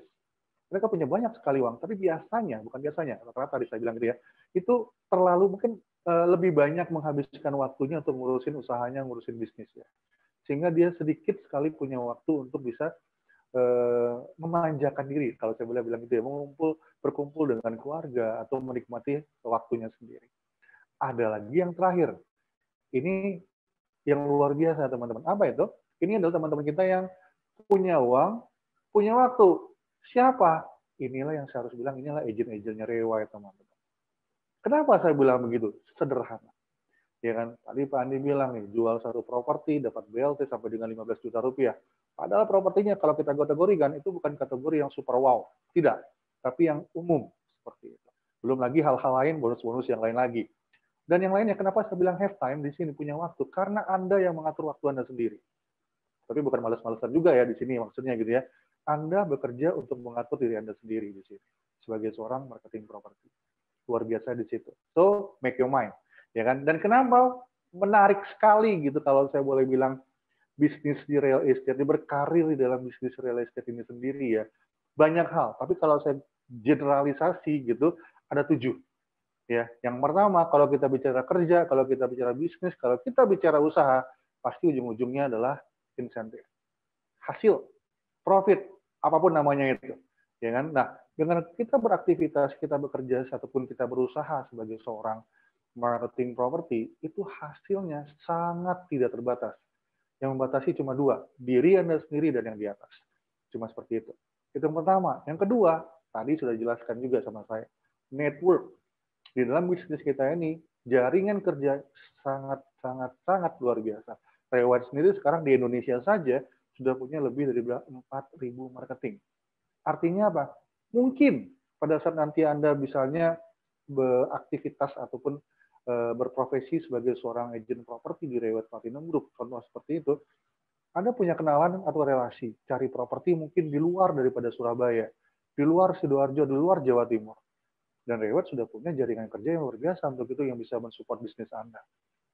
Mereka punya banyak sekali uang, tapi biasanya, bukan biasanya, rata-rata tadi saya bilang gitu ya, itu terlalu mungkin lebih banyak menghabiskan waktunya untuk ngurusin usahanya, ngurusin bisnisnya. Sehingga dia sedikit sekali punya waktu untuk bisa memanjakan diri, kalau saya boleh bilang gitu ya, berkumpul dengan keluarga atau menikmati waktunya sendiri. Ada lagi yang terakhir. Ini yang luar biasa, teman-teman. Apa itu? Ini adalah teman-teman kita yang punya uang, punya waktu. Siapa? Inilah yang saya harus bilang, inilah agent-agentnya riwayat, teman-teman. Kenapa saya bilang begitu? Sederhana. Ya kan? Tadi Pak Andi bilang nih, jual satu properti, dapat BLT sampai dengan 15 juta rupiah. Padahal propertinya kalau kita kategorikan, itu bukan kategori yang super wow. Tidak. Tapi yang umum. Seperti itu. Belum lagi hal-hal lain, bonus-bonus yang lain lagi. Dan yang lainnya, kenapa saya bilang have time di sini, punya waktu? Karena Anda yang mengatur waktu Anda sendiri. Tapi bukan males-malesan juga ya di sini, maksudnya gitu ya. Anda bekerja untuk mengatur diri Anda sendiri di sini. Sebagai seorang marketing properti. Luar biasa di situ. So, make your mind. Ya kan? Dan kenapa menarik sekali gitu kalau saya boleh bilang bisnis di real estate, berkarir di dalam bisnis real estate ini sendiri ya. Banyak hal. Tapi kalau saya generalisasi gitu, ada 7. Ya, yang pertama, kalau kita bicara kerja, kalau kita bicara bisnis, kalau kita bicara usaha, pasti ujung-ujungnya adalah insentif, hasil, profit, apapun namanya itu. Ya kan? Nah, Dengan kita beraktivitas, kita bekerja, ataupun kita berusaha sebagai seorang marketing properti, itu hasilnya sangat tidak terbatas. Yang membatasi cuma dua, diri Anda sendiri dan yang di atas. Cuma seperti itu. Itu yang pertama. Yang kedua, tadi sudah dijelaskan juga sama saya, network. Di dalam bisnis kita ini, jaringan kerja sangat luar biasa. Ray White sendiri sekarang di Indonesia saja sudah punya lebih dari 4.000 marketing. Artinya apa? Mungkin pada saat nanti Anda misalnya beraktivitas ataupun berprofesi sebagai seorang agent properti di Ray White Platinum Group, contoh seperti itu, Anda punya kenalan atau relasi, cari properti mungkin di luar daripada Surabaya, di luar Sidoarjo, di luar Jawa Timur. Dan Ray White sudah punya jaringan kerja yang luar biasa untuk itu yang bisa mensupport bisnis Anda.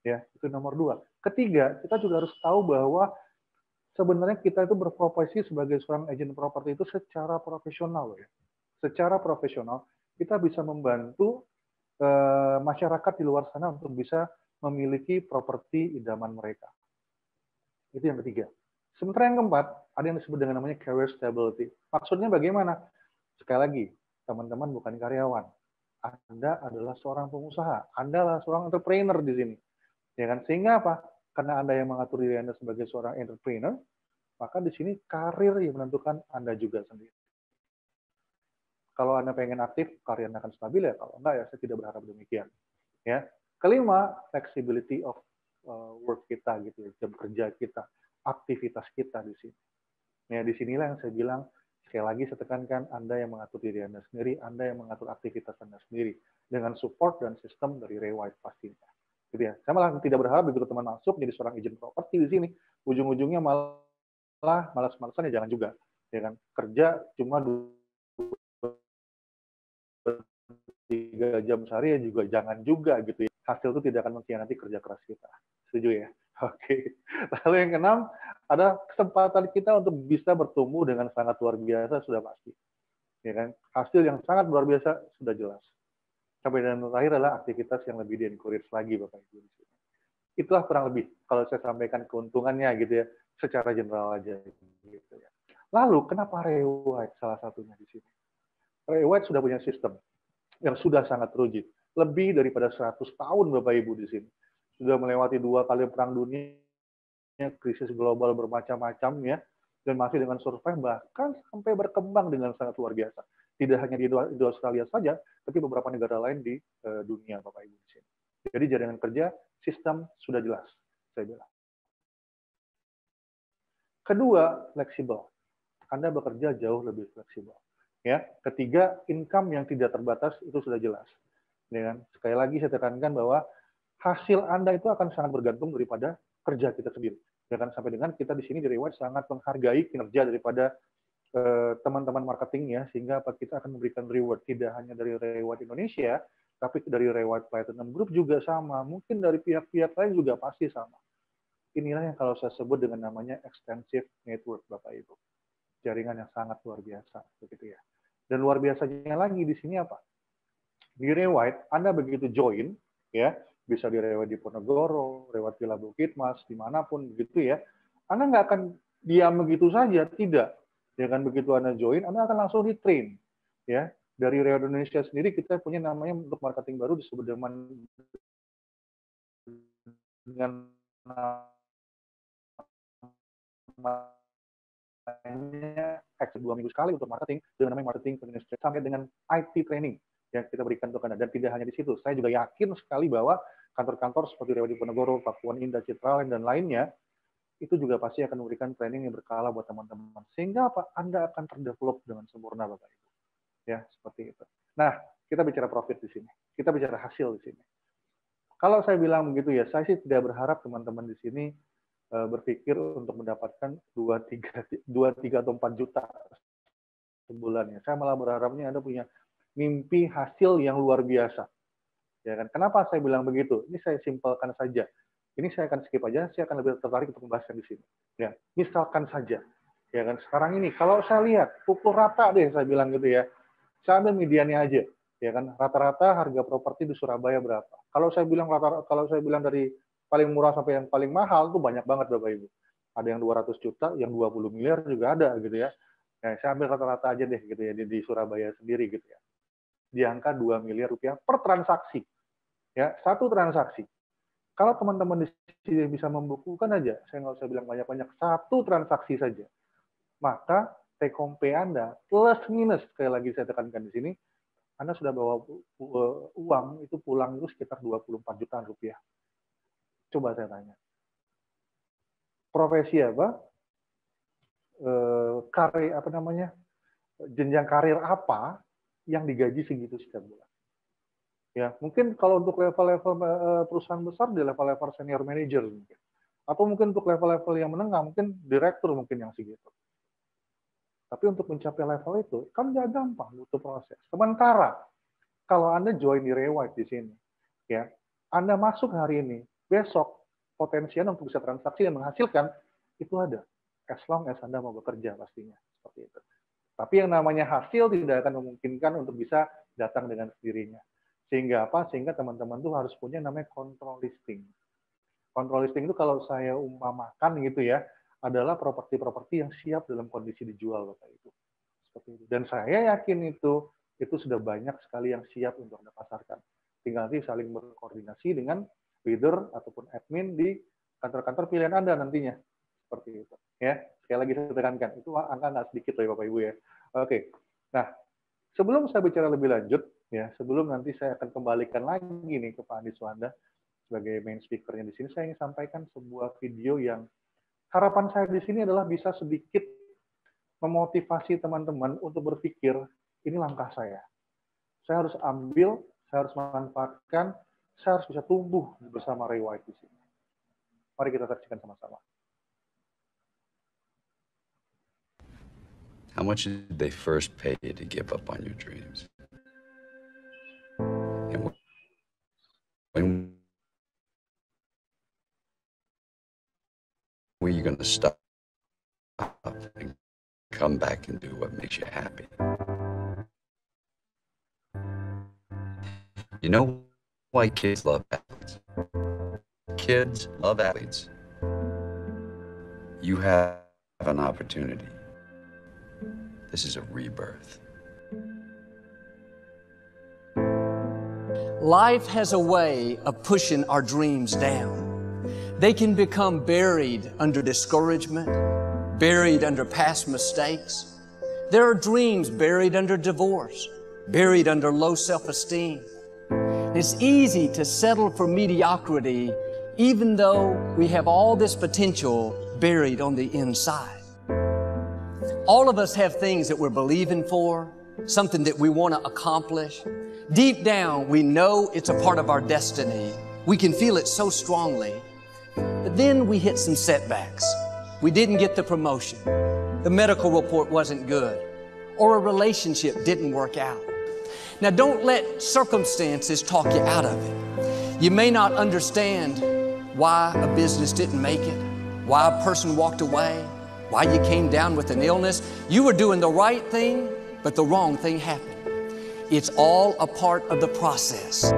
Ya, itu nomor dua. Ketiga, kita juga harus tahu bahwa sebenarnya kita itu berprofesi sebagai seorang agent properti itu secara profesional, ya. Secara profesional, kita bisa membantu masyarakat di luar sana untuk bisa memiliki properti idaman mereka. Itu yang ketiga. Sementara yang keempat, ada yang disebut dengan namanya career stability. Maksudnya bagaimana? Sekali lagi, teman-teman bukan karyawan. Anda adalah seorang pengusaha. Anda adalah seorang entrepreneur di sini. Ya kan? Sehingga apa? Karena Anda yang mengatur diri Anda sebagai seorang entrepreneur, maka di sini karir yang menentukan Anda juga sendiri. Kalau Anda pengen aktif, karir Anda akan stabil ya. Kalau enggak ya, saya tidak berharap demikian. Ya. Kelima, flexibility of work kita gitu ya, jam kerja kita, aktivitas kita di sini. Ya, di sinilah yang saya bilang, sekali lagi saya tekankan, Anda yang mengatur diri Anda sendiri, Anda yang mengatur aktivitas Anda sendiri dengan support dan sistem dari Ray White pastinya. Gitu ya. Saya malah tidak berharap begitu teman masuk jadi seorang agent properti di sini, ujung-ujungnya malah malas-malasan ya jangan juga. Ya kan? Kerja cuma 3 jam sehari ya juga jangan juga gitu ya. Hasil itu tidak akan mengkhianati kerja keras kita. Setuju ya? Oke. Lalu yang keenam, ada kesempatan kita untuk bisa bertumbuh dengan sangat luar biasa sudah pasti. Ya kan? Hasil yang sangat luar biasa sudah jelas. Sampai dan terakhir adalah aktivitas yang lebih di-encourage lagi Bapak Ibu. Itulah kurang lebih kalau saya sampaikan keuntungannya gitu ya, secara general aja gitu ya. Lalu kenapa Ray White salah satunya di sini? Ray White sudah punya sistem yang sudah sangat teruji. Lebih daripada 100 tahun Bapak Ibu di sini. Sudah melewati 2 kali perang dunia, krisis global bermacam-macam ya, dan masih dengan survive, bahkan sampai berkembang dengan sangat luar biasa. Tidak hanya di Australia saja, tapi beberapa negara lain di dunia Bapak Ibu di sini. Jadi jaringan kerja, sistem sudah jelas, saya bilang. Kedua, fleksibel. Anda bekerja jauh lebih fleksibel. Ya, ketiga, income yang tidak terbatas itu sudah jelas. Dan sekali lagi saya tekankan bahwa hasil Anda itu akan sangat bergantung daripada kerja kita sendiri. Dan sampai dengan kita di sini di Ray White sangat menghargai kinerja daripada teman-teman marketing ya, sehingga kita akan memberikan reward tidak hanya dari Ray White Indonesia, tapi dari Ray White Platinum Group juga sama. Mungkin dari pihak-pihak lain juga pasti sama. Inilah yang kalau saya sebut dengan namanya extensive network Bapak Ibu. Jaringan yang sangat luar biasa, begitu ya. Dan luar biasanya lagi di sini apa? Di Ray White, Anda begitu join, ya, bisa di Ray White di Ponorogo, Ray White Villa Bukit Mas, dimanapun begitu ya, Anda nggak akan diam begitu saja, tidak. Ya kan begitu Anda join, Anda akan langsung di-train, ya. Dari Ray White Indonesia sendiri kita punya namanya untuk marketing baru disebut dengan exit 2 minggu sekali untuk marketing dengan namanya marketing administration sampai dengan IT training yang kita berikan untuk Anda. Dan tidak hanya di situ, saya juga yakin sekali bahwa kantor-kantor seperti Ray White Ponorogo, Pakuan Indah, Citraland, dan lainnya itu juga pasti akan memberikan training yang berkala buat teman-teman. Sehingga apa? Anda akan terdevelop dengan sempurna, Bapak Ibu. Ya, seperti itu. Nah, kita bicara profit di sini. Kita bicara hasil di sini. Kalau saya bilang begitu ya, saya sih tidak berharap teman-teman di sini berpikir untuk mendapatkan 2, 3 atau 4 juta sebulannya. Saya malah berharapnya Anda punya mimpi hasil yang luar biasa. Ya kan? Kenapa saya bilang begitu? Ini saya simpelkan saja. Ini saya akan skip aja, saya akan lebih tertarik untuk membahasnya di sini. Ya, misalkan saja. Ya kan, sekarang ini kalau saya lihat pukul rata deh saya bilang gitu ya. Saya ambil mediannya aja. Ya kan, rata-rata harga properti di Surabaya berapa? Kalau saya bilang dari paling murah sampai yang paling mahal itu banyak banget Bapak Ibu. Ada yang 200 juta, yang 20 miliar juga ada gitu ya. Ya, saya ambil rata-rata aja deh gitu ya di Surabaya sendiri gitu ya. Di angka 2 miliar rupiah per transaksi. Ya, satu transaksi. Kalau teman-teman di sini bisa membukukan aja, saya nggak usah bilang banyak-banyak, satu transaksi saja. Maka take home pay Anda plus minus, sekali lagi saya tekankan di sini, Anda sudah bawa uang itu pulang itu sekitar 24 jutaan rupiah. Coba saya tanya. Profesi apa? Karir apa namanya? Jenjang karir apa yang digaji segitu setiap bulan? Ya, mungkin kalau untuk level-level perusahaan besar di level-level senior manager mungkin. Atau mungkin untuk level-level yang menengah, mungkin direktur mungkin yang segitu. Tapi untuk mencapai level itu, kan nggak gampang, butuh proses. Sementara, kalau Anda join di Rewide di sini, ya, Anda masuk hari ini, besok, potensi Anda untuk bisa transaksi dan menghasilkan, itu ada. As long as Anda mau bekerja pastinya. Seperti itu. Tapi yang namanya hasil tidak akan memungkinkan untuk bisa datang dengan sendirinya. Sehingga apa? Sehingga teman-teman tuh harus punya namanya control listing. Control listing itu kalau saya umpamakan gitu ya, adalah properti-properti yang siap dalam kondisi dijual Bapak Ibu. Seperti itu. Dan saya yakin itu sudah banyak sekali yang siap untuk Anda pasarkan. Tinggal nanti saling berkoordinasi dengan leader ataupun admin di kantor-kantor pilihan Anda nantinya. Seperti itu. Ya, sekali lagi saya tekankan, itu angka nggak sedikit loh Bapak Ibu ya. Oke. Nah, sebelum saya bicara lebih lanjut, ya, sebelum nanti saya akan kembalikan lagi nih ke Pak Andi Suhanda sebagai main speaker-nya di sini, saya ingin sampaikan sebuah video yang harapan saya di sini adalah bisa sedikit memotivasi teman-teman untuk berpikir, ini langkah saya. Saya harus ambil, saya harus manfaatkan, saya harus bisa tumbuh bersama Rewide di sini. Mari kita saksikan sama-sama. How much did they first pay you to give up on your dreams? And when were you going to stop and come back and do what makes you happy? You know why kids love athletes? Kids love athletes. You have an opportunity. This is a rebirth. Life has a way of pushing our dreams down. They can become buried under discouragement, buried under past mistakes. There are dreams buried under divorce, buried under low self-esteem. It's easy to settle for mediocrity even though we have all this potential buried on the inside. All of us have things that we're believing for, something that we want to accomplish. Deep down, we know it's a part of our destiny. We can feel it so strongly. But then we hit some setbacks. We didn't get the promotion. The medical report wasn't good. Or a relationship didn't work out. Now, don't let circumstances talk you out of it. You may not understand why a business didn't make it, why a person walked away, why you came down with an illness. You were doing the right thing, but the wrong thing happened. It's all a part of the process.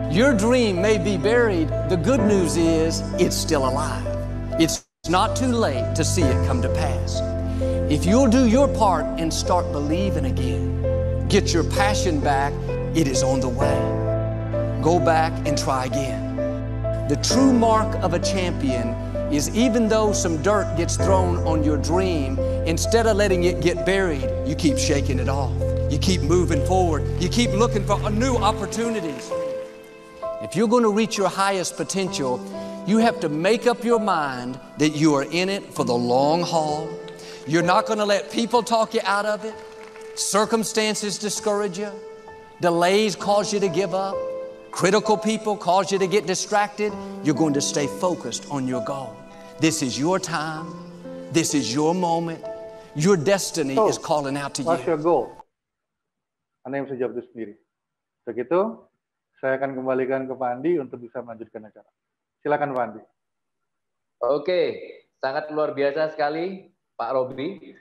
Your dream may be buried. The good news is it's still alive. It's not too late to see it come to pass. If you'll do your part and start believing again, get your passion back, it is on the way. Go back and try again. The true mark of a champion is even though some dirt gets thrown on your dream, instead of letting it get buried, you keep shaking it off. You keep moving forward. You keep looking for new opportunities. If you're going to reach your highest potential, you have to make up your mind that you are in it for the long haul. You're not going to let people talk you out of it. Circumstances discourage you. Delays cause you to give up. Critical people cause you to get distracted. You're going to stay focused on your goal. This is your time. This is your moment. Your destiny is calling out to you. What's your goal? Anda yang bisa jawab itu sendiri. Begitu, saya akan kembalikan ke Pak Andi untuk bisa melanjutkan acara. Silakan Pak Andi. Oke, sangat luar biasa sekali Pak Robi.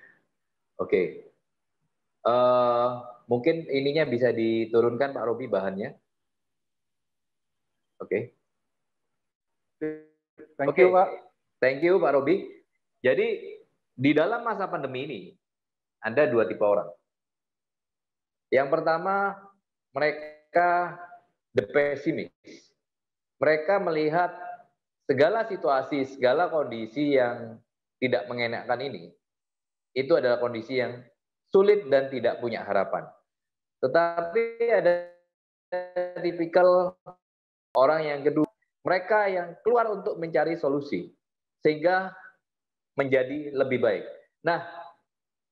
Oke. Mungkin ininya bisa diturunkan Pak Robi bahannya. Oke. Thank you, Pak. Thank you, Pak Robi. Jadi, Di dalam masa pandemi ini, ada dua tipe orang. Yang pertama, mereka the pesimis. Mereka melihat segala situasi, segala kondisi yang tidak mengenakan ini, itu adalah kondisi yang sulit dan tidak punya harapan. Tetapi ada tipikal orang yang kedua, mereka yang keluar untuk mencari solusi, sehingga menjadi lebih baik. Nah,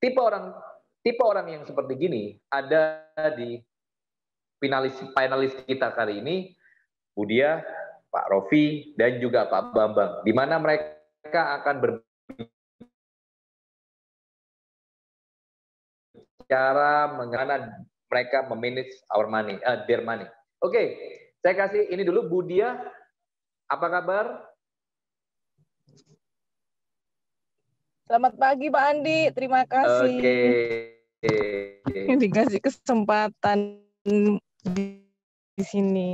tipe orang yang seperti gini ada di finalis kita kali ini, Budia, Pak Rofi, dan juga Pak Bambang, di mana mereka akan berbicara mengenai mereka memanage our money, their money. Oke, saya kasih ini dulu, Budia, apa kabar? Selamat pagi Pak Andi, terima kasih. Dikasih kesempatan di sini.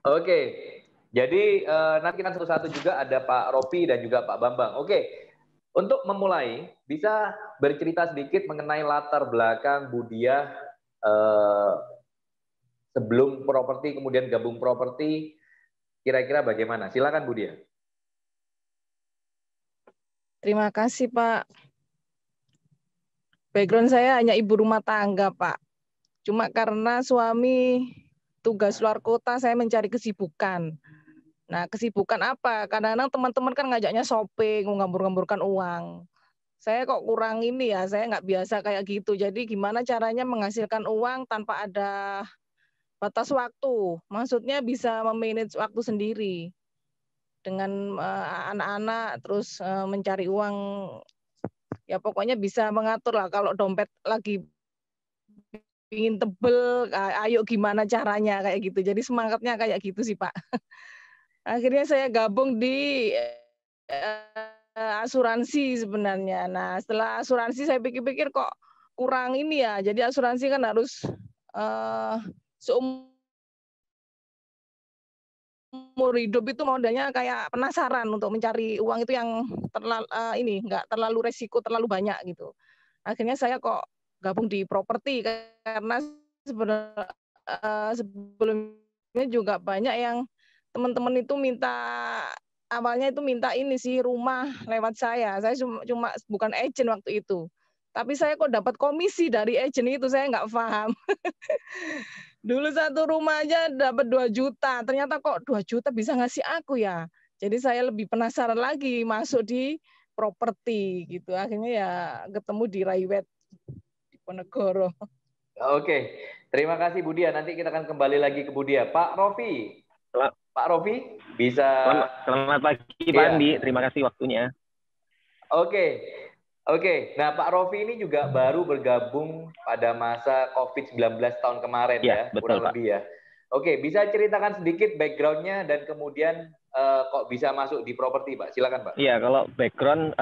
Oke, jadi nanti kan satu-satu juga ada Pak Rofi dan juga Pak Bambang. Oke, untuk memulai bisa bercerita sedikit mengenai latar belakang Budia sebelum properti kemudian gabung properti, kira-kira bagaimana? Silakan Budia. Terima kasih Pak. Background saya hanya ibu rumah tangga Pak. Cuma karena suami tugas luar kota, saya mencari kesibukan. Nah, kesibukan apa? Kadang-kadang teman-teman kan ngajaknya shopping, ngambur-ngamburkan uang. Saya kok kurang ini ya, saya nggak biasa kayak gitu. Jadi gimana caranya menghasilkan uang tanpa ada batas waktu? Maksudnya bisa memanage waktu sendiri. Dengan anak-anak terus mencari uang, ya pokoknya bisa mengatur lah. Kalau dompet lagi ingin tebel, ayo gimana caranya kayak gitu. Jadi semangatnya kayak gitu sih Pak. Akhirnya saya gabung di asuransi sebenarnya. Nah setelah asuransi saya pikir-pikir kok kurang ini ya. Jadi asuransi kan harus seumur hidup itu modalnya kayak penasaran untuk mencari uang itu yang nggak terlalu resiko terlalu banyak gitu. Akhirnya saya kok gabung di properti karena sebenarnya sebelumnya juga banyak yang teman-teman itu awalnya itu minta ini sih rumah lewat saya. Saya cuma bukan agent waktu itu. Tapi saya kok dapat komisi dari agent itu, saya nggak paham. Dulu satu rumah aja dapat 2 juta. Ternyata kok 2 juta bisa ngasih aku ya. Jadi saya lebih penasaran lagi masuk di properti gitu. Akhirnya ya ketemu di Raiwet di Ponegoro. Oke, terima kasih Budia. Nanti kita akan kembali lagi ke Budia. Pak Rofi. Pak Rofi bisa. Selamat pagi Pak Andi. Terima kasih waktunya. Oke, nah Pak Rofi ini juga baru bergabung pada masa COVID-19 tahun kemarin ya, betul, kurang Pak. lebih ya. Oke, bisa ceritakan sedikit background-nya dan kemudian kok bisa masuk di properti Pak? Silakan Pak. Iya, kalau background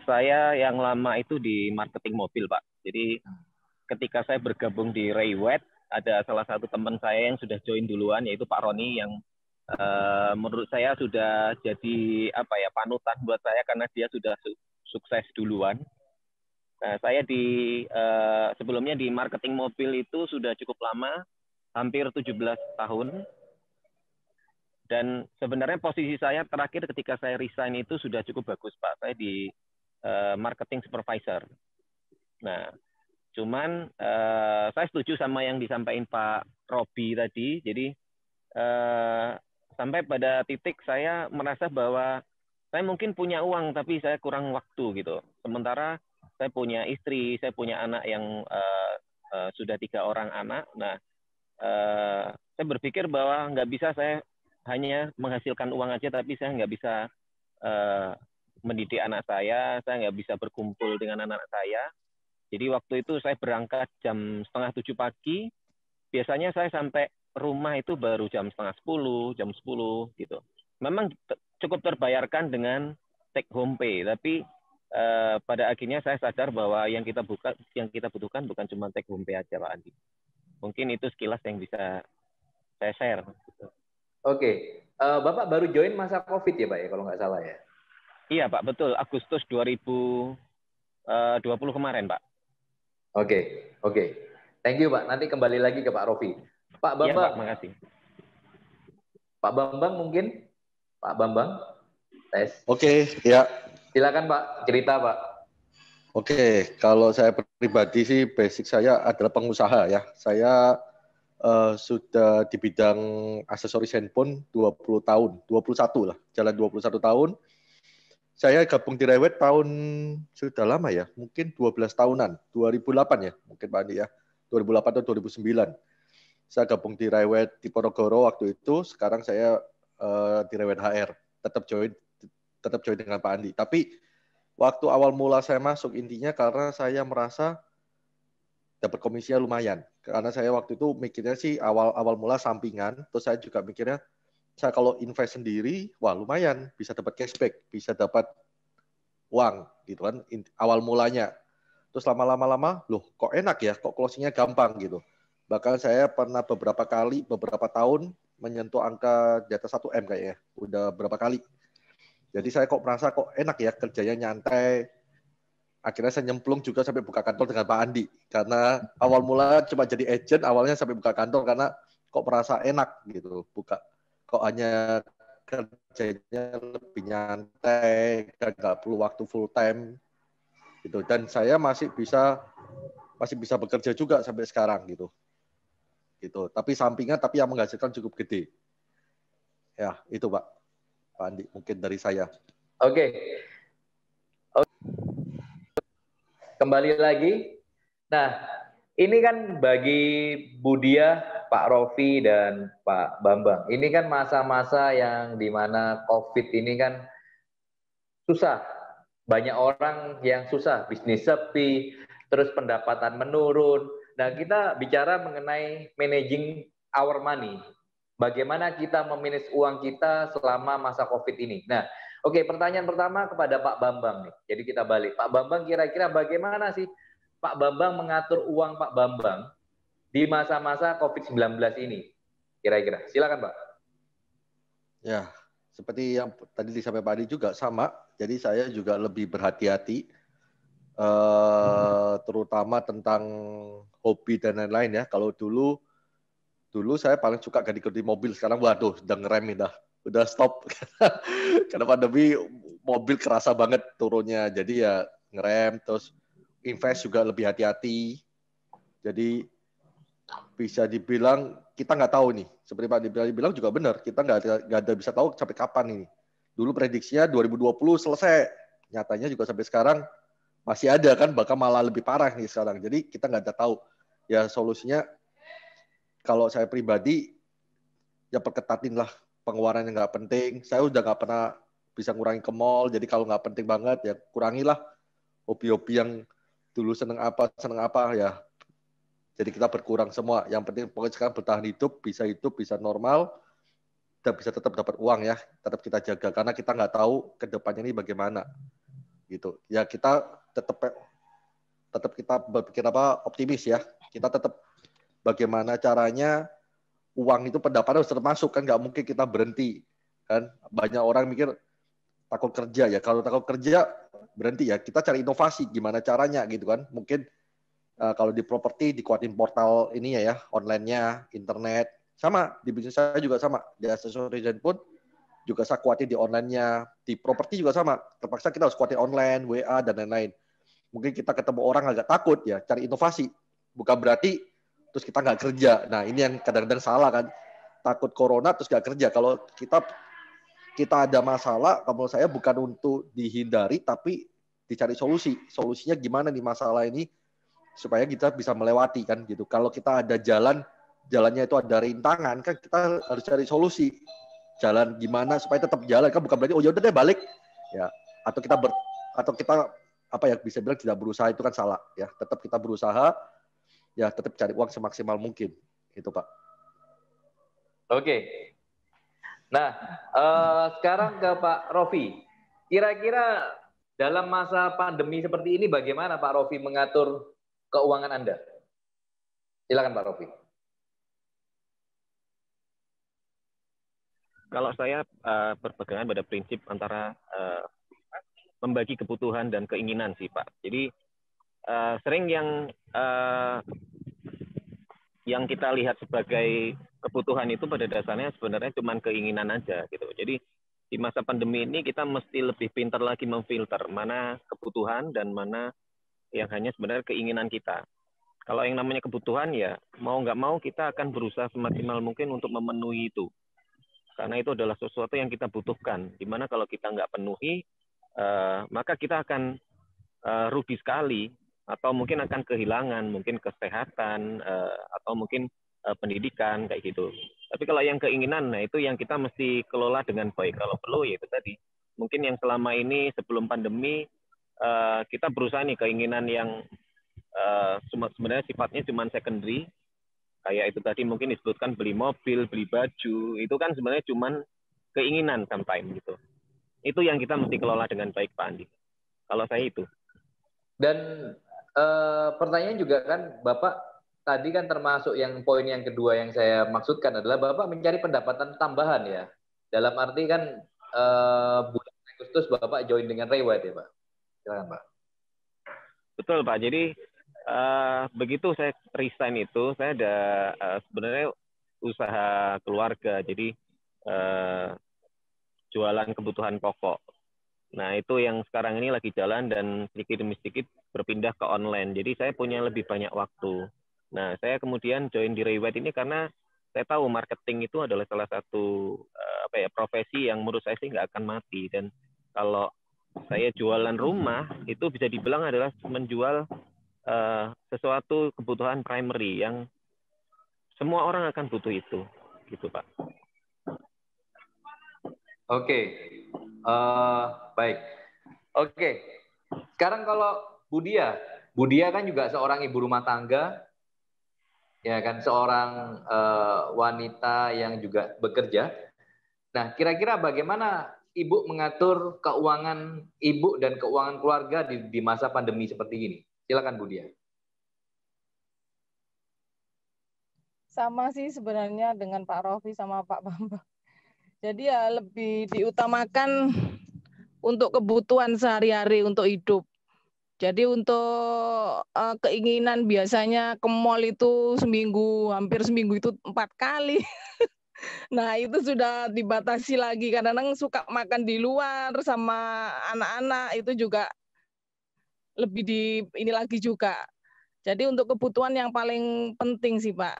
saya yang lama itu di marketing mobil Pak. Jadi ketika saya bergabung di Raiwet, ada salah satu teman saya yang sudah join duluan, yaitu Pak Roni, yang menurut saya sudah jadi panutan buat saya karena dia sudah sukses duluan. Nah, saya sebelumnya di marketing mobil itu sudah cukup lama, hampir 17 tahun. Dan sebenarnya posisi saya terakhir ketika saya resign itu sudah cukup bagus Pak. Saya di marketing supervisor. Nah, cuman saya setuju sama yang disampaikan Pak Robi tadi. Jadi sampai pada titik saya merasa bahwa saya mungkin punya uang, tapi saya kurang waktu gitu. Sementara saya punya istri, saya punya anak yang sudah 3 orang anak. Nah, saya berpikir bahwa nggak bisa saya hanya menghasilkan uang aja, tapi saya nggak bisa mendidik anak saya nggak bisa berkumpul dengan anak saya. Jadi waktu itu saya berangkat jam 6:30 pagi. Biasanya saya sampai rumah itu baru jam 9:30, jam 10 gitu. Memang cukup terbayarkan dengan take home pay, tapi pada akhirnya saya sadar bahwa yang kita butuhkan bukan cuma take home pay aja Pak Andi. Mungkin itu sekilas yang bisa saya share. Oke, Bapak baru join masa COVID ya Pak ya, kalau nggak salah ya? Iya Pak, betul. Agustus 2020 20 kemarin, Pak. Oke. Thank you, Pak. Nanti kembali lagi ke Pak Rofi. Pak Iya, Bambang. Pak, makasih. Pak Bambang mungkin? Pak Bambang? Tes. Oke, ya. Silakan Pak, cerita Pak. Oke, kalau saya pribadi sih basic saya adalah pengusaha ya. Saya sudah di bidang aksesoris handphone 20 tahun, 21 lah, jalan 21 tahun. Saya gabung di Rewet tahun sudah lama ya, mungkin 12 tahunan, 2008 ya, mungkin Pak Andi ya, 2008 atau 2009. Saya gabung di Rewet di Ponorogo waktu itu, sekarang saya di Rewet HR, tetap join dengan Pak Andi. Tapi waktu awal mula saya masuk intinya karena saya merasa dapat komisinya lumayan. Karena saya waktu itu mikirnya sih awal mula sampingan, terus saya juga mikirnya saya kalau invest sendiri, wah lumayan, bisa dapat cashback, bisa dapat uang gitu kan awal mulanya. Terus lama-lama loh kok enak ya, kok closingnya gampang gitu. Bahkan saya pernah beberapa tahun menyentuh angka di atas 1M kayaknya, udah berapa kali. Jadi saya kok merasa kok enak ya, kerjanya nyantai. Akhirnya saya nyemplung juga sampai buka kantor dengan Pak Andi. Karena awal mula cuma jadi agent, awalnya sampai buka kantor karena kok merasa enak gitu. Kok hanya kerjanya lebih nyantai, nggak perlu waktu full time. Gitu. Dan saya masih bisa bekerja juga sampai sekarang gitu. Tapi sampingan tapi yang menghasilkan cukup gede. Ya, itu Pak Andi, mungkin dari saya. Oke. Kembali lagi. Nah, ini kan bagi Budia, Pak Rofi, dan Pak Bambang. Ini kan masa-masa yang dimana COVID ini kan susah. Banyak orang yang susah, bisnis sepi, terus pendapatan menurun. Nah, kita bicara mengenai managing our money. Bagaimana kita memanage uang kita selama masa COVID ini. Nah, oke, pertanyaan pertama kepada Pak Bambang nih. Jadi kita balik. Pak Bambang kira-kira bagaimana sih Pak Bambang mengatur uang Pak Bambang di masa-masa COVID-19 ini? Kira-kira. Silakan, Pak. Ya, seperti yang tadi disampaikan Pak Adi juga sama. Jadi saya juga lebih berhati-hati, terutama tentang hobi dan lain-lain ya. Kalau dulu saya paling suka ganti-ganti mobil. Sekarang waduh, udah ngerem udah stop. Karena pandemi mobil kerasa banget turunnya. Jadi ya ngerem, terus invest juga lebih hati-hati. Jadi bisa dibilang kita nggak tahu nih. Seperti Pak dibilang juga benar. Kita nggak ada bisa tahu sampai kapan ini. Dulu prediksinya 2020 selesai. Nyatanya juga sampai sekarang masih ada kan, bahkan malah lebih parah nih sekarang. Jadi kita nggak ada tahu. Ya solusinya kalau saya pribadi ya perketatin lah pengeluaran yang nggak penting. Saya udah nggak pernah bisa ngurangi ke mall. Jadi kalau nggak penting banget ya kurangilah hobi-hobi yang dulu seneng apa ya. Jadi kita berkurang semua. Yang penting pokoknya sekarang bertahan hidup, bisa normal, dan bisa tetap dapat uang ya. Tetap kita jaga karena kita nggak tahu ke depannya ini bagaimana. Gitu. Ya kita tetap kita berpikir optimis ya. Kita tetap bagaimana caranya uang itu pendapatan harus termasuk kan, nggak mungkin kita berhenti kan. Banyak orang mikir takut kerja ya. Kalau takut kerja berhenti ya. Kita cari inovasi gimana caranya gitu kan. Mungkin kalau di properti dikuatin portal ini ya online-nya, internet. Sama di bisnis saya juga sama. Di aksesoris pun juga saya kuatin di online-nya. Di properti juga sama. Terpaksa kita harus kuatin online, WA dan lain-lain. Mungkin kita ketemu orang agak takut ya, cari inovasi. Bukan berarti terus kita nggak kerja. Nah ini yang kadang-kadang salah kan. Takut corona terus nggak kerja. Kalau kita ada masalah, kalau saya bukan untuk dihindari, tapi dicari solusi. Solusinya gimana nih masalah ini supaya kita bisa melewati kan gitu. Kalau kita ada jalannya itu ada rintangan kan kita harus cari solusi. Jalan gimana supaya tetap jalan kan, bukan berarti oh ya udah deh balik ya. Atau kita apa ya bisa bilang tidak berusaha, itu kan salah ya. Tetap kita berusaha ya, tetap cari uang semaksimal mungkin. Itu Pak. Oke. Nah, sekarang ke Pak Rofi. Kira-kira dalam masa pandemi seperti ini bagaimana Pak Rofi mengatur keuangan Anda? Silakan Pak Rofi. Kalau saya berpegangan pada prinsip antara membagi kebutuhan dan keinginan sih Pak. Jadi sering yang kita lihat sebagai kebutuhan itu pada dasarnya sebenarnya cuma keinginan aja gitu. Jadi di masa pandemi ini kita mesti lebih pintar lagi memfilter mana kebutuhan dan mana yang hanya sebenarnya keinginan kita. Kalau yang namanya kebutuhan ya mau nggak mau kita akan berusaha semaksimal mungkin untuk memenuhi itu. Karena itu adalah sesuatu yang kita butuhkan. Dimana kalau kita nggak penuhi, maka kita akan rugi sekali atau mungkin akan kehilangan mungkin kesehatan atau mungkin pendidikan kayak gitu. Tapi kalau yang keinginan, nah itu yang kita mesti kelola dengan baik. Kalau perlu ya itu tadi. Mungkin yang selama ini sebelum pandemi kita berusaha nih keinginan yang sebenarnya sifatnya cuma secondary. Kayak itu tadi mungkin disebutkan beli mobil, beli baju, itu kan sebenarnya cuma keinginan sometimes gitu. Itu yang kita mesti kelola dengan baik Pak Andi. Kalau saya itu. Dan pertanyaan juga kan Bapak tadi kan termasuk yang poin yang kedua yang saya maksudkan adalah Bapak mencari pendapatan tambahan ya. Dalam arti kan bulan Agustus Bapak join dengan Ray White ya Pak. Silakan Pak. Betul Pak. Jadi begitu saya resign itu saya ada sebenarnya usaha keluarga. Jadi jualan kebutuhan pokok. Nah, itu yang sekarang ini lagi jalan dan sedikit demi sedikit berpindah ke online. Jadi saya punya lebih banyak waktu. Nah, saya kemudian join di Ray White ini karena saya tahu marketing itu adalah salah satu profesi yang menurut saya sih nggak akan mati. Dan kalau saya jualan rumah, itu bisa dibilang adalah menjual sesuatu kebutuhan primary yang semua orang akan butuh itu. Gitu, Pak. Oke. Baik. Oke. Sekarang kalau Budia kan juga seorang ibu rumah tangga, ya kan, seorang wanita yang juga bekerja. Nah, kira-kira bagaimana ibu mengatur keuangan ibu dan keuangan keluarga di masa pandemi seperti ini? Silakan Budia. Sama sih sebenarnya dengan Pak Rofi sama Pak Bambang. Jadi ya lebih diutamakan untuk kebutuhan sehari-hari untuk hidup. Jadi untuk keinginan biasanya ke mall itu hampir seminggu itu 4 kali. Nah itu sudah dibatasi lagi. Kadang-kadang suka makan di luar sama anak-anak itu juga lebih ini lagi juga. Jadi untuk kebutuhan yang paling penting sih Pak.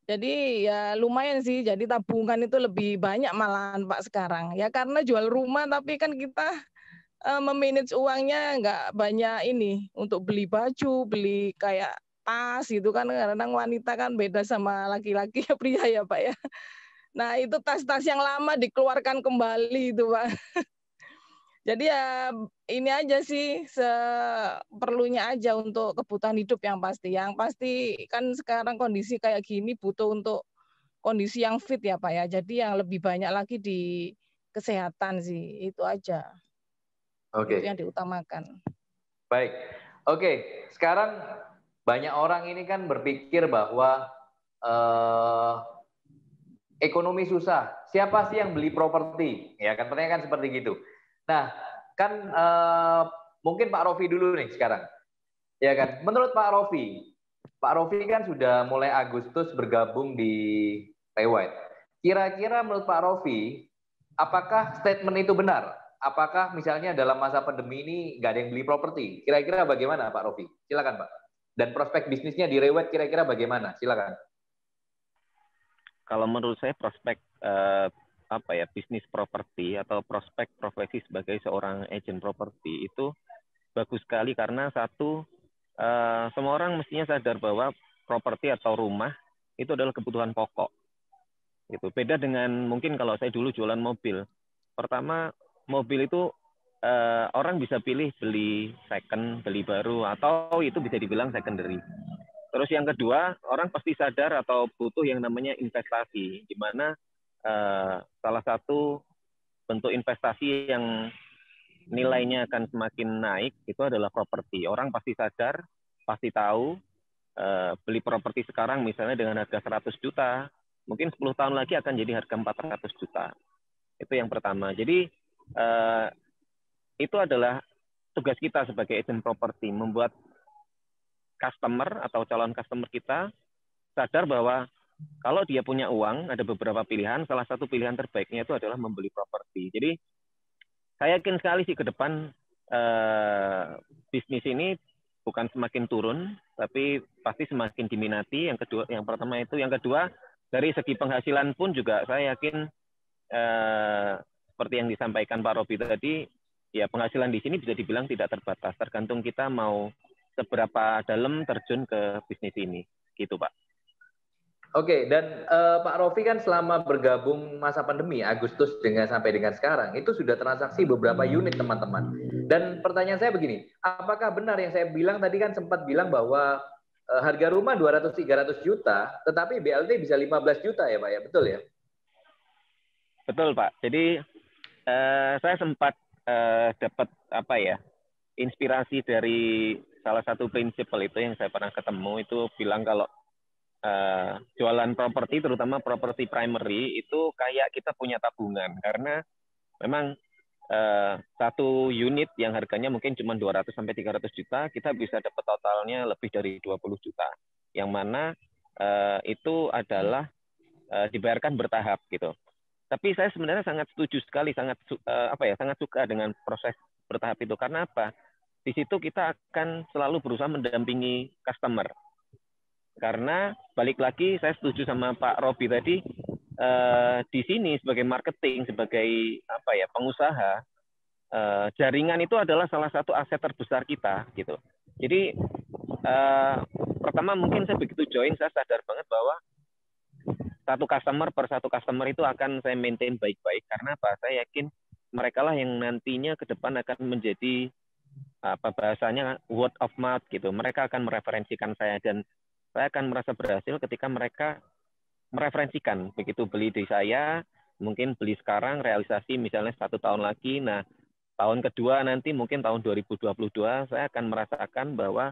Jadi ya lumayan sih, jadi tabungan itu lebih banyak malahan Pak sekarang. Ya karena jual rumah tapi kan kita memanage uangnya nggak banyak ini untuk beli baju, beli kayak tas gitu kan. Kadang wanita kan beda sama laki-laki ya pria ya Pak ya. Nah itu tas-tas yang lama dikeluarkan kembali itu Pak. Jadi ya ini aja sih seperlunya aja untuk kebutuhan hidup yang pasti. Yang pasti kan sekarang kondisi kayak gini butuh untuk kondisi yang fit ya Pak ya. Jadi yang lebih banyak lagi di kesehatan sih, itu aja. Oke. Itu yang diutamakan. Baik. Oke, sekarang banyak orang ini kan berpikir bahwa ekonomi susah. Siapa sih yang beli properti? Ya kan pertanyaan kan seperti gitu. Nah, kan mungkin Pak Rofi dulu nih sekarang. Ya kan, menurut Pak Rofi kan sudah mulai Agustus bergabung di Ray White. Kira-kira menurut Pak Rofi, apakah statement itu benar? Apakah misalnya dalam masa pandemi ini nggak ada yang beli properti? Kira-kira bagaimana Pak Rofi? Silakan Pak. Dan prospek bisnisnya di Ray White kira-kira bagaimana? Silakan. Kalau menurut saya prospek bisnis properti atau prospek profesi sebagai seorang agent properti itu bagus sekali karena satu, semua orang mestinya sadar bahwa properti atau rumah itu adalah kebutuhan pokok. Gitu. Beda dengan mungkin kalau saya dulu jualan mobil. Pertama, mobil itu orang bisa pilih beli second, beli baru, atau itu bisa dibilang secondary. Terus yang kedua, orang pasti sadar atau butuh yang namanya investasi, di mana salah satu bentuk investasi yang nilainya akan semakin naik itu adalah properti. Orang pasti sadar, pasti tahu beli properti sekarang misalnya dengan harga 100 juta, mungkin 10 tahun lagi akan jadi harga 400 juta. Itu yang pertama. Jadi itu adalah tugas kita sebagai agent properti, membuat customer atau calon customer kita sadar bahwa kalau dia punya uang, ada beberapa pilihan, salah satu pilihan terbaiknya itu adalah membeli properti. Jadi saya yakin sekali sih ke depan bisnis ini bukan semakin turun, tapi pasti semakin diminati. Yang pertama itu, yang kedua dari segi penghasilan pun juga saya yakin seperti yang disampaikan Pak Robi tadi, ya penghasilan di sini bisa dibilang tidak terbatas, tergantung kita mau seberapa dalam terjun ke bisnis ini, gitu Pak. Oke, dan Pak Rofi kan selama bergabung masa pandemi Agustus sampai dengan sekarang itu sudah transaksi beberapa unit teman-teman. Dan pertanyaan saya begini, apakah benar yang saya bilang tadi, kan sempat bilang bahwa harga rumah 200-300 juta, tetapi BLT bisa 15 juta ya Pak ya, betul ya? Betul Pak. Jadi saya sempat dapat inspirasi dari salah satu prinsipal itu yang saya pernah ketemu, itu bilang kalau jualan properti, terutama properti primary, itu kayak kita punya tabungan, karena memang satu unit yang harganya mungkin cuma 200-300 juta, kita bisa dapat totalnya lebih dari 20 juta, yang mana itu adalah dibayarkan bertahap gitu. Tapi saya sebenarnya sangat setuju sekali, sangat suka dengan proses bertahap itu. Karena apa? Di situ kita akan selalu berusaha mendampingi customer. Karena balik lagi, saya setuju sama Pak Robi tadi, di sini sebagai marketing, sebagai pengusaha, jaringan itu adalah salah satu aset terbesar kita gitu. Jadi pertama mungkin saya begitu join, saya sadar banget bahwa satu customer itu akan saya maintain baik-baik. Karena apa? Saya yakin mereka lah yang nantinya ke depan akan menjadi bahasanya word of mouth gitu. Mereka akan mereferensikan saya, dan saya akan merasa berhasil ketika mereka mereferensikan. Begitu beli di saya, mungkin beli sekarang, realisasi misalnya 1 tahun lagi. Nah, tahun kedua nanti mungkin tahun 2022 saya akan merasakan bahwa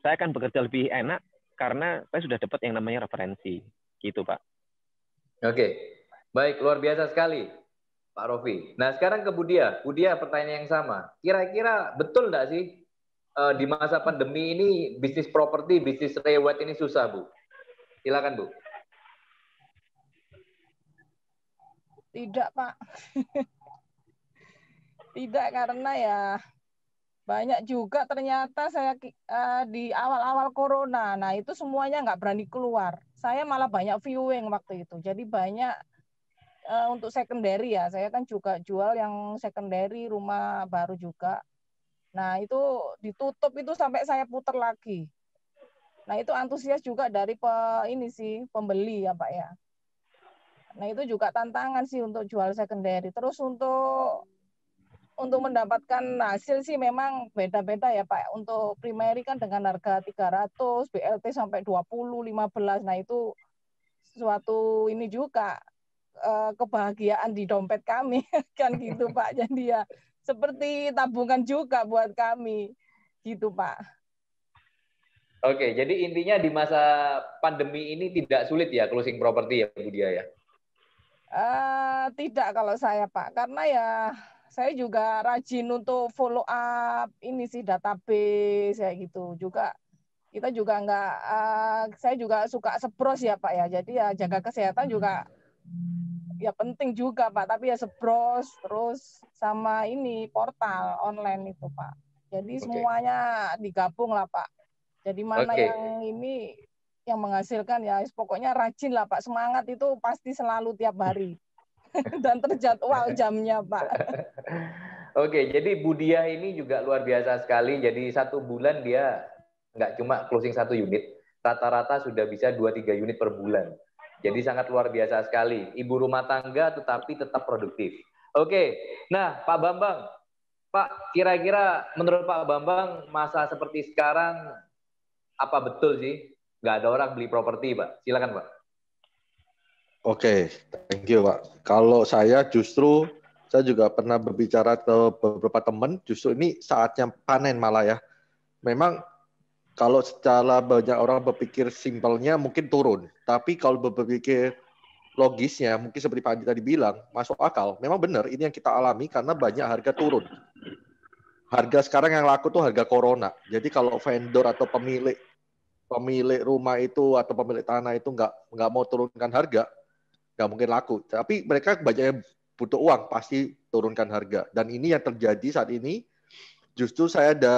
saya akan bekerja lebih enak karena saya sudah dapat yang namanya referensi. Gitu, Pak. Oke, baik, luar biasa sekali, Pak Rofi. Nah, sekarang ke Budia. Budia, pertanyaan yang sama. Kira-kira betul nggak sih di masa pandemi ini bisnis properti, bisnis rewet ini susah, Bu? Silakan, Bu. Tidak, Pak. Tidak, karena ya banyak juga ternyata saya di awal-awal corona, nah itu semuanya nggak berani keluar. Saya malah banyak viewing waktu itu. Jadi banyak untuk secondary ya. Saya kan juga jual yang secondary, rumah baru juga. Nah itu ditutup itu sampai saya putar lagi. Nah itu antusias juga dari pembeli ya Pak ya. Nah itu juga tantangan sih untuk jual secondary. Terus untuk mendapatkan hasil sih memang beda-beda ya Pak. Untuk primary kan dengan harga 300, BLT sampai 20, 15. Nah itu suatu ini juga kebahagiaan di dompet kami kan gitu Pak. Jadi ya seperti tabungan juga buat kami gitu Pak. Oke, jadi intinya di masa pandemi ini tidak sulit ya closing properti ya Bu Dia ya? Tidak kalau saya Pak, karena ya saya juga rajin untuk follow up ini sih database kayak gitu. Juga kita juga saya juga suka sebros ya Pak ya. Jadi ya jaga kesehatan juga ya penting juga Pak. Tapi ya sebros terus sama ini portal online itu Pak. Jadi semuanya digabung lah Pak. Jadi mana yang ini yang menghasilkan ya pokoknya rajin lah Pak. Semangat itu pasti selalu tiap hari. Dan terjadwal jamnya, Pak. Oke, jadi Budia ini juga luar biasa sekali. Jadi 1 bulan dia nggak cuma closing 1 unit, rata-rata sudah bisa 2-3 unit per bulan. Jadi sangat luar biasa sekali. Ibu rumah tangga tetapi tetap produktif. Oke, nah Pak Bambang, Pak kira-kira menurut Pak Bambang masa seperti sekarang apa betul sih nggak ada orang beli properti, Pak? Silakan, Pak. Oke, thank you Pak. Kalau saya juga pernah berbicara ke beberapa teman, justru ini saatnya panen malah ya. Memang kalau secara banyak orang berpikir simpelnya mungkin turun, tapi kalau berpikir logisnya mungkin seperti Pak Andi tadi bilang masuk akal. Memang benar ini yang kita alami karena banyak harga turun. Harga sekarang yang laku tuh harga corona. Jadi kalau vendor atau pemilik rumah itu atau pemilik tanah itu nggak mau turunkan harga, nggak mungkin laku. Tapi mereka banyak yang butuh uang, pasti turunkan harga. Dan ini yang terjadi saat ini. Justru saya ada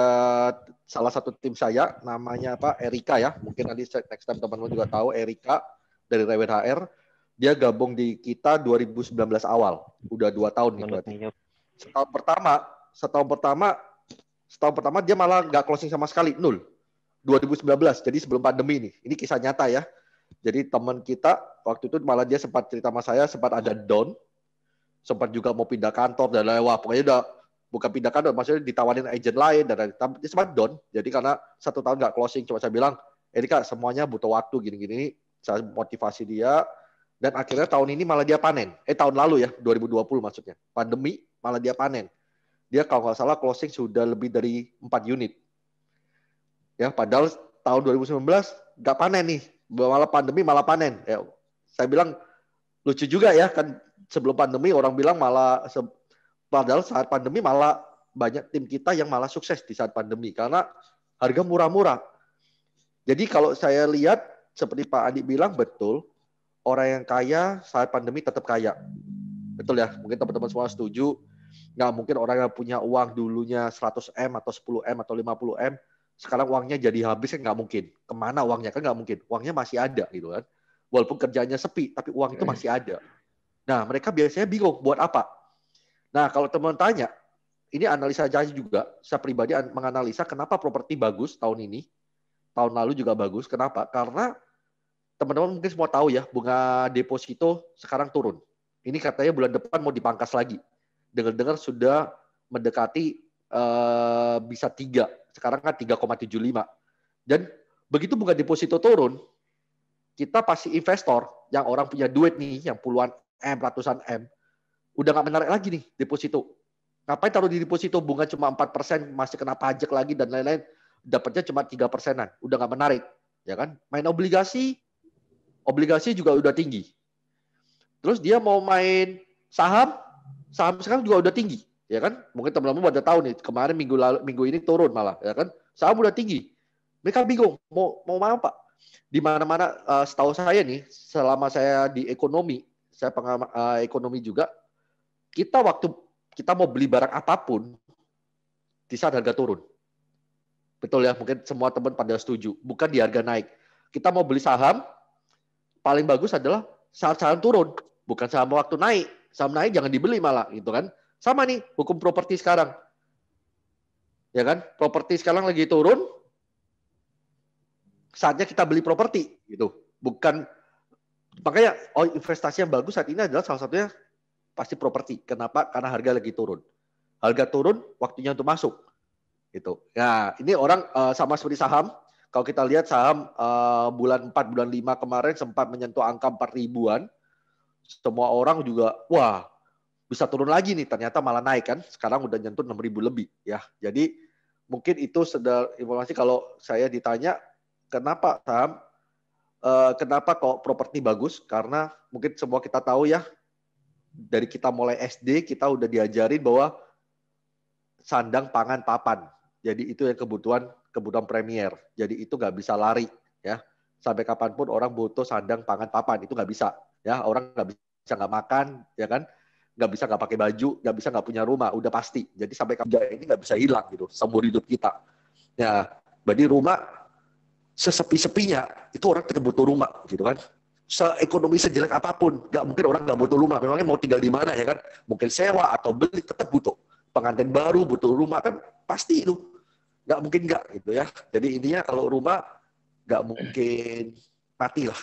salah satu tim saya, namanya Erika ya. Mungkin nanti next time teman-teman juga tahu Erika dari RWHR. Dia gabung di kita 2019 awal. Udah 2 tahun nih berarti. Setahun pertama dia malah nggak closing sama sekali, 0. 2019, jadi sebelum pandemi nih. Ini kisah nyata ya. Jadi teman kita waktu itu malah dia sempat cerita sama saya, sempat ada down, sempat juga mau pindah kantor dan lain-lain. Pokoknya udah bukan pindah kantor, maksudnya ditawarin agent lain dan dia sempat down. Jadi karena 1 tahun nggak closing, coba saya bilang, Erika semuanya butuh waktu gini-gini. Saya motivasi dia dan akhirnya tahun ini malah dia panen. Tahun lalu ya, 2020 maksudnya. Pandemi malah dia panen. Dia kalau nggak salah closing sudah lebih dari 4 unit. Ya, padahal tahun 2019 nggak panen nih, malah pandemi malah panen. Ya, saya bilang lucu juga ya kan sebelum pandemi orang bilang padahal saat pandemi malah banyak tim kita yang malah sukses di saat pandemi karena harga murah-murah. Jadi kalau saya lihat seperti Pak Andi bilang betul, orang yang kaya saat pandemi tetap kaya. Betul ya, mungkin teman-teman semua setuju. Nggak mungkin orang yang punya uang dulunya 100M atau 10M atau 50M, sekarang uangnya jadi habis kan nggak mungkin. Kemana uangnya kan nggak mungkin. Uangnya masih ada gitu kan. Walaupun kerjanya sepi, tapi uang itu masih ada. Nah mereka biasanya bingung buat apa. Nah kalau teman tanya, ini analisa saya juga. Saya pribadi menganalisa kenapa properti bagus tahun ini. Tahun lalu juga bagus. Kenapa? Karena teman-teman mungkin semua tahu ya, bunga deposito sekarang turun. Ini katanya bulan depan mau dipangkas lagi. Dengar-dengar sudah mendekati bisa 3. Sekarang kan 3,75. Dan begitu bunga deposito turun, kita pasti investor yang orang punya duit nih, yang puluhan M, ratusan M, udah nggak menarik lagi nih deposito. Ngapain taruh di deposito bunga cuma 4%, masih kena pajak lagi dan lain-lain, dapatnya cuma 3%-an, udah nggak menarik. Ya kan? Main obligasi juga udah tinggi. Terus dia mau main saham sekarang juga udah tinggi. Ya kan, mungkin teman-teman pada tahu nih kemarin minggu ini turun malah, ya kan, saham udah tinggi. Mereka bingung mau apa. Di mana-mana setahu saya nih, selama saya di ekonomi, saya pengamat ekonomi juga, waktu kita mau beli barang apapun di saat harga turun. Betul ya, mungkin semua teman pada setuju. Bukan di harga naik. Kita mau beli saham, paling bagus adalah saat saham turun, bukan saham waktu naik. Saham naik jangan dibeli malah, gitu kan. Sama nih hukum properti sekarang. Ya kan? Properti sekarang lagi turun. Saatnya kita beli properti gitu. Bukan makanya investasi yang bagus saat ini adalah salah satunya pasti properti. Kenapa? Karena harga lagi turun. Harga turun, waktunya untuk masuk. Gitu. Nah, ini orang sama seperti saham. Kalau kita lihat saham bulan 4, bulan 5 kemarin sempat menyentuh angka 4 ribuan. Semua orang juga wah, bisa turun lagi nih, ternyata malah naik kan. Sekarang udah nyentuh 6.000 lebih ya. Jadi mungkin itu sudah informasi kalau saya ditanya kenapa saham, kenapa kok properti bagus? Karena mungkin semua kita tahu ya, dari kita mulai SD kita udah diajarin bahwa sandang, pangan, papan. Jadi itu yang kebutuhan premier. Jadi itu nggak bisa lari ya. Sampai kapanpun orang butuh sandang, pangan, papan, itu nggak bisa ya. Orang nggak bisa nggak makan ya kan. Nggak bisa nggak pakai baju, nggak bisa nggak punya rumah, udah pasti. Jadi sampai kapan ini nggak bisa hilang gitu, seumur hidup kita. Ya, berarti rumah sesepi-sepinya itu orang tetap butuh rumah, gitu kan? Seekonomi sejelek apapun, nggak mungkin orang nggak butuh rumah. Memangnya mau tinggal di mana ya kan? Mungkin sewa atau beli tetap butuh. Pengantin baru butuh rumah kan pasti itu, nggak mungkin nggak gitu ya. Jadi intinya kalau rumah nggak mungkin mati lah,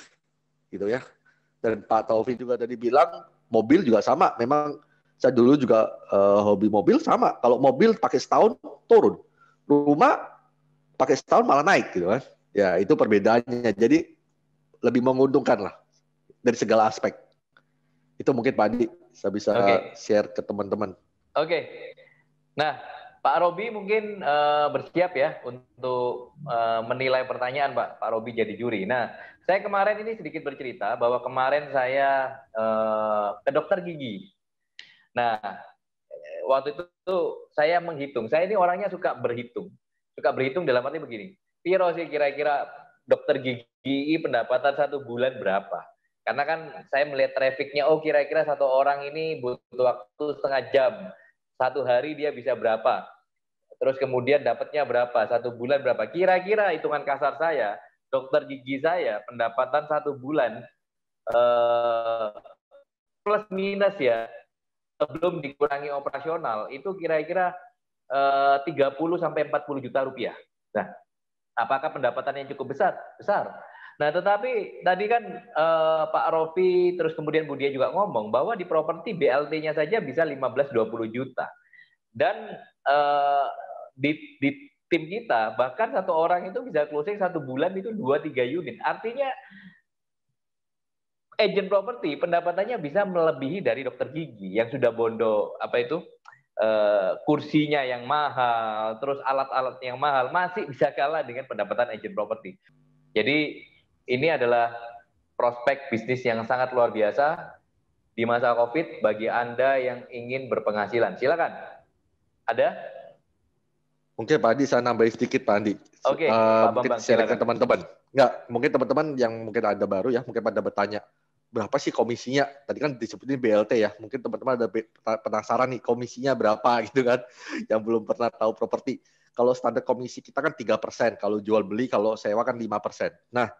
gitu ya. Dan Pak Taufik juga tadi bilang. Mobil juga sama, memang saya dulu juga hobi mobil sama. Kalau mobil pakai setahun turun, rumah pakai setahun malah naik gitu kan. Ya itu perbedaannya. Jadi lebih menguntungkan lah dari segala aspek. Itu mungkin Pak Andi saya bisa share ke teman-teman. Oke. Nah Pak Robi mungkin bersiap ya untuk menilai pertanyaan, Pak. Pak Robi jadi juri. Nah, saya kemarin ini sedikit bercerita bahwa kemarin saya ke dokter gigi. Nah, waktu itu saya menghitung. Saya ini orangnya suka berhitung. Suka berhitung dalam arti begini. Piro sih kira-kira dokter gigi pendapatan 1 bulan berapa? Karena kan saya melihat trafficnya, oh kira-kira satu orang ini butuh waktu setengah jam. 1 hari dia bisa berapa? Terus kemudian dapatnya berapa? 1 bulan berapa? Kira-kira hitungan kasar saya, dokter gigi saya pendapatan 1 bulan plus minus ya, sebelum dikurangi operasional itu kira-kira 30 sampai 40 juta rupiah. Nah, apakah pendapatan yang cukup besar? Besar. Nah, tetapi tadi kan Pak Rofi terus kemudian Bu Dia juga ngomong bahwa di properti BLT-nya saja bisa 15-20 juta. Dan di tim kita bahkan satu orang itu bisa closing 1 bulan itu 2-3 unit. Artinya agent properti pendapatannya bisa melebihi dari dokter gigi yang sudah bondo kursinya yang mahal, terus alat-alat yang mahal, masih bisa kalah dengan pendapatan agent properti. Jadi ini adalah prospek bisnis yang sangat luar biasa di masa COVID bagi Anda yang ingin berpenghasilan. Silakan. Ada? Mungkin Pak Andi saya nambahin sedikit Pak Andi. Oke, Pak Bambang, silakan teman-teman. Enggak, mungkin teman-teman yang mungkin ada baru ya, mungkin pada bertanya, berapa sih komisinya? Tadi kan disebutin BLT ya, mungkin teman-teman ada penasaran nih komisinya berapa gitu kan, yang belum pernah tahu properti. Kalau standar komisi kita kan 3%, kalau jual beli, kalau sewa kan 5%. Nah,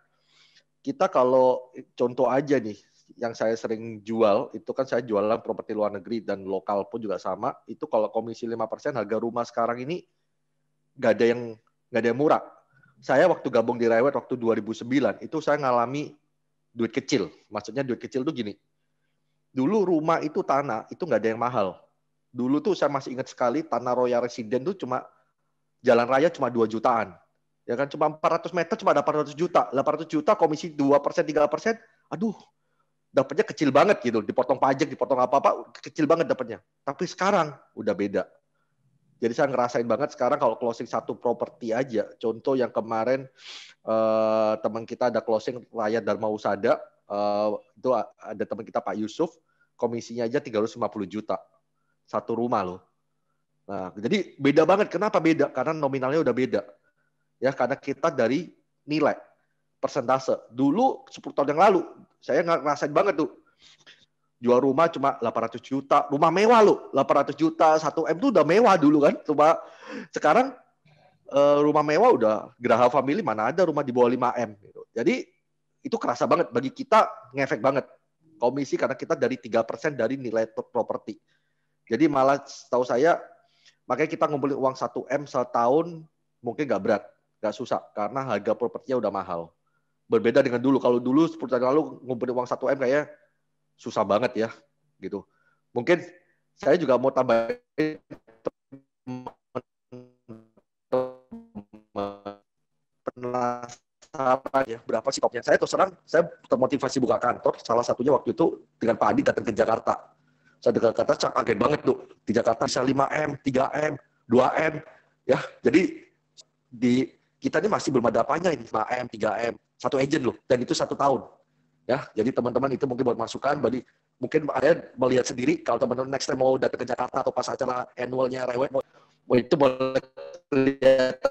kita kalau contoh aja nih, yang saya sering jual, itu kan saya jualan properti luar negeri dan lokal pun juga sama, itu kalau komisi 5%, harga rumah sekarang ini nggak ada yang murah. Saya waktu gabung di Rewet waktu 2009, itu saya ngalami duit kecil. Maksudnya duit kecil tuh gini, dulu rumah itu tanah, itu nggak ada yang mahal. Dulu tuh saya masih ingat sekali, tanah Royal Resident tuh cuma, jalan raya cuma 2 jutaan. Ya kan, cuma 400 meter cuma 800 juta. 800 juta komisi 2%, 3%, aduh, dapatnya kecil banget gitu. Dipotong pajak, dipotong apa-apa, kecil banget dapatnya. Tapi sekarang udah beda. Jadi saya ngerasain banget sekarang kalau closing 1 properti aja. Contoh yang kemarin teman kita ada closing Raya Dharma Husada, itu ada teman kita Pak Yusuf, komisinya aja 350 juta. 1 rumah loh. Nah, jadi beda banget. Kenapa beda? Karena nominalnya udah beda. Ya, karena kita dari nilai persentase. Dulu 10 tahun yang lalu saya ngerasain banget tuh. Jual rumah cuma 800 juta, rumah mewah loh, 800 juta, 1 M tuh udah mewah dulu kan. Cuma sekarang rumah mewah udah Geraha Family, mana ada rumah di bawah 5 M gitu. Jadi itu kerasa banget bagi kita, ngefek banget komisi karena kita dari 3% dari nilai properti. Jadi malah tahu saya makanya kita ngumpulin uang 1 M setahun mungkin nggak berat. Nggak susah, karena harga propertinya udah mahal. Berbeda dengan dulu. Kalau dulu 10 tahun lalu ngumpulin uang 1 M kayaknya susah banget ya. Gitu. Mungkin saya juga mau tambahin penasaran ya, berapa sih topnya. Saya terus terang, saya termotivasi buka kantor. Salah satunya waktu itu dengan Pak Adi datang ke Jakarta. Saya ke Jakarta, kaget banget tuh. Di Jakarta bisa 5M, 3M, 2M. Ya, jadi kita ini masih belum ada apanya ini 5M, 3M, 1 agent loh, dan itu 1 tahun. Ya, jadi teman-teman itu mungkin buat masukan, mungkin saya melihat sendiri kalau teman-teman next time mau datang ke Jakarta atau pas acara annualnya Rewet, itu boleh lihat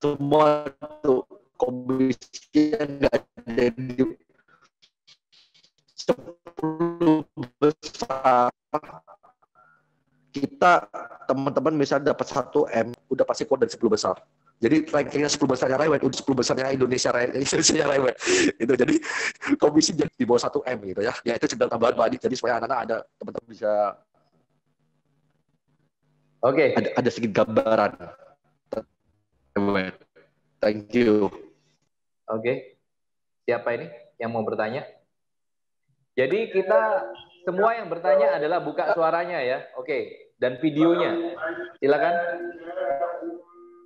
semua tuh komisi yang nggak ada di 10 besar. Kita teman-teman misalnya dapat 1 M, udah pasti keluar dari 10 besar. Jadi rankingnya 10 besarnya Rewet, udah 10 besarnya Indonesia Rewet. Itu jadi komisi jadi di bawah 1 M gitu ya. Ya itu sedang tambahan Pak Adi. Jadi supaya anak-anak ada teman-teman bisa ada sedikit gambaran. Thank you. Oke. Siapa ini yang mau bertanya? Jadi kita semua yang bertanya adalah buka suaranya ya. Oke. Dan videonya. Silakan.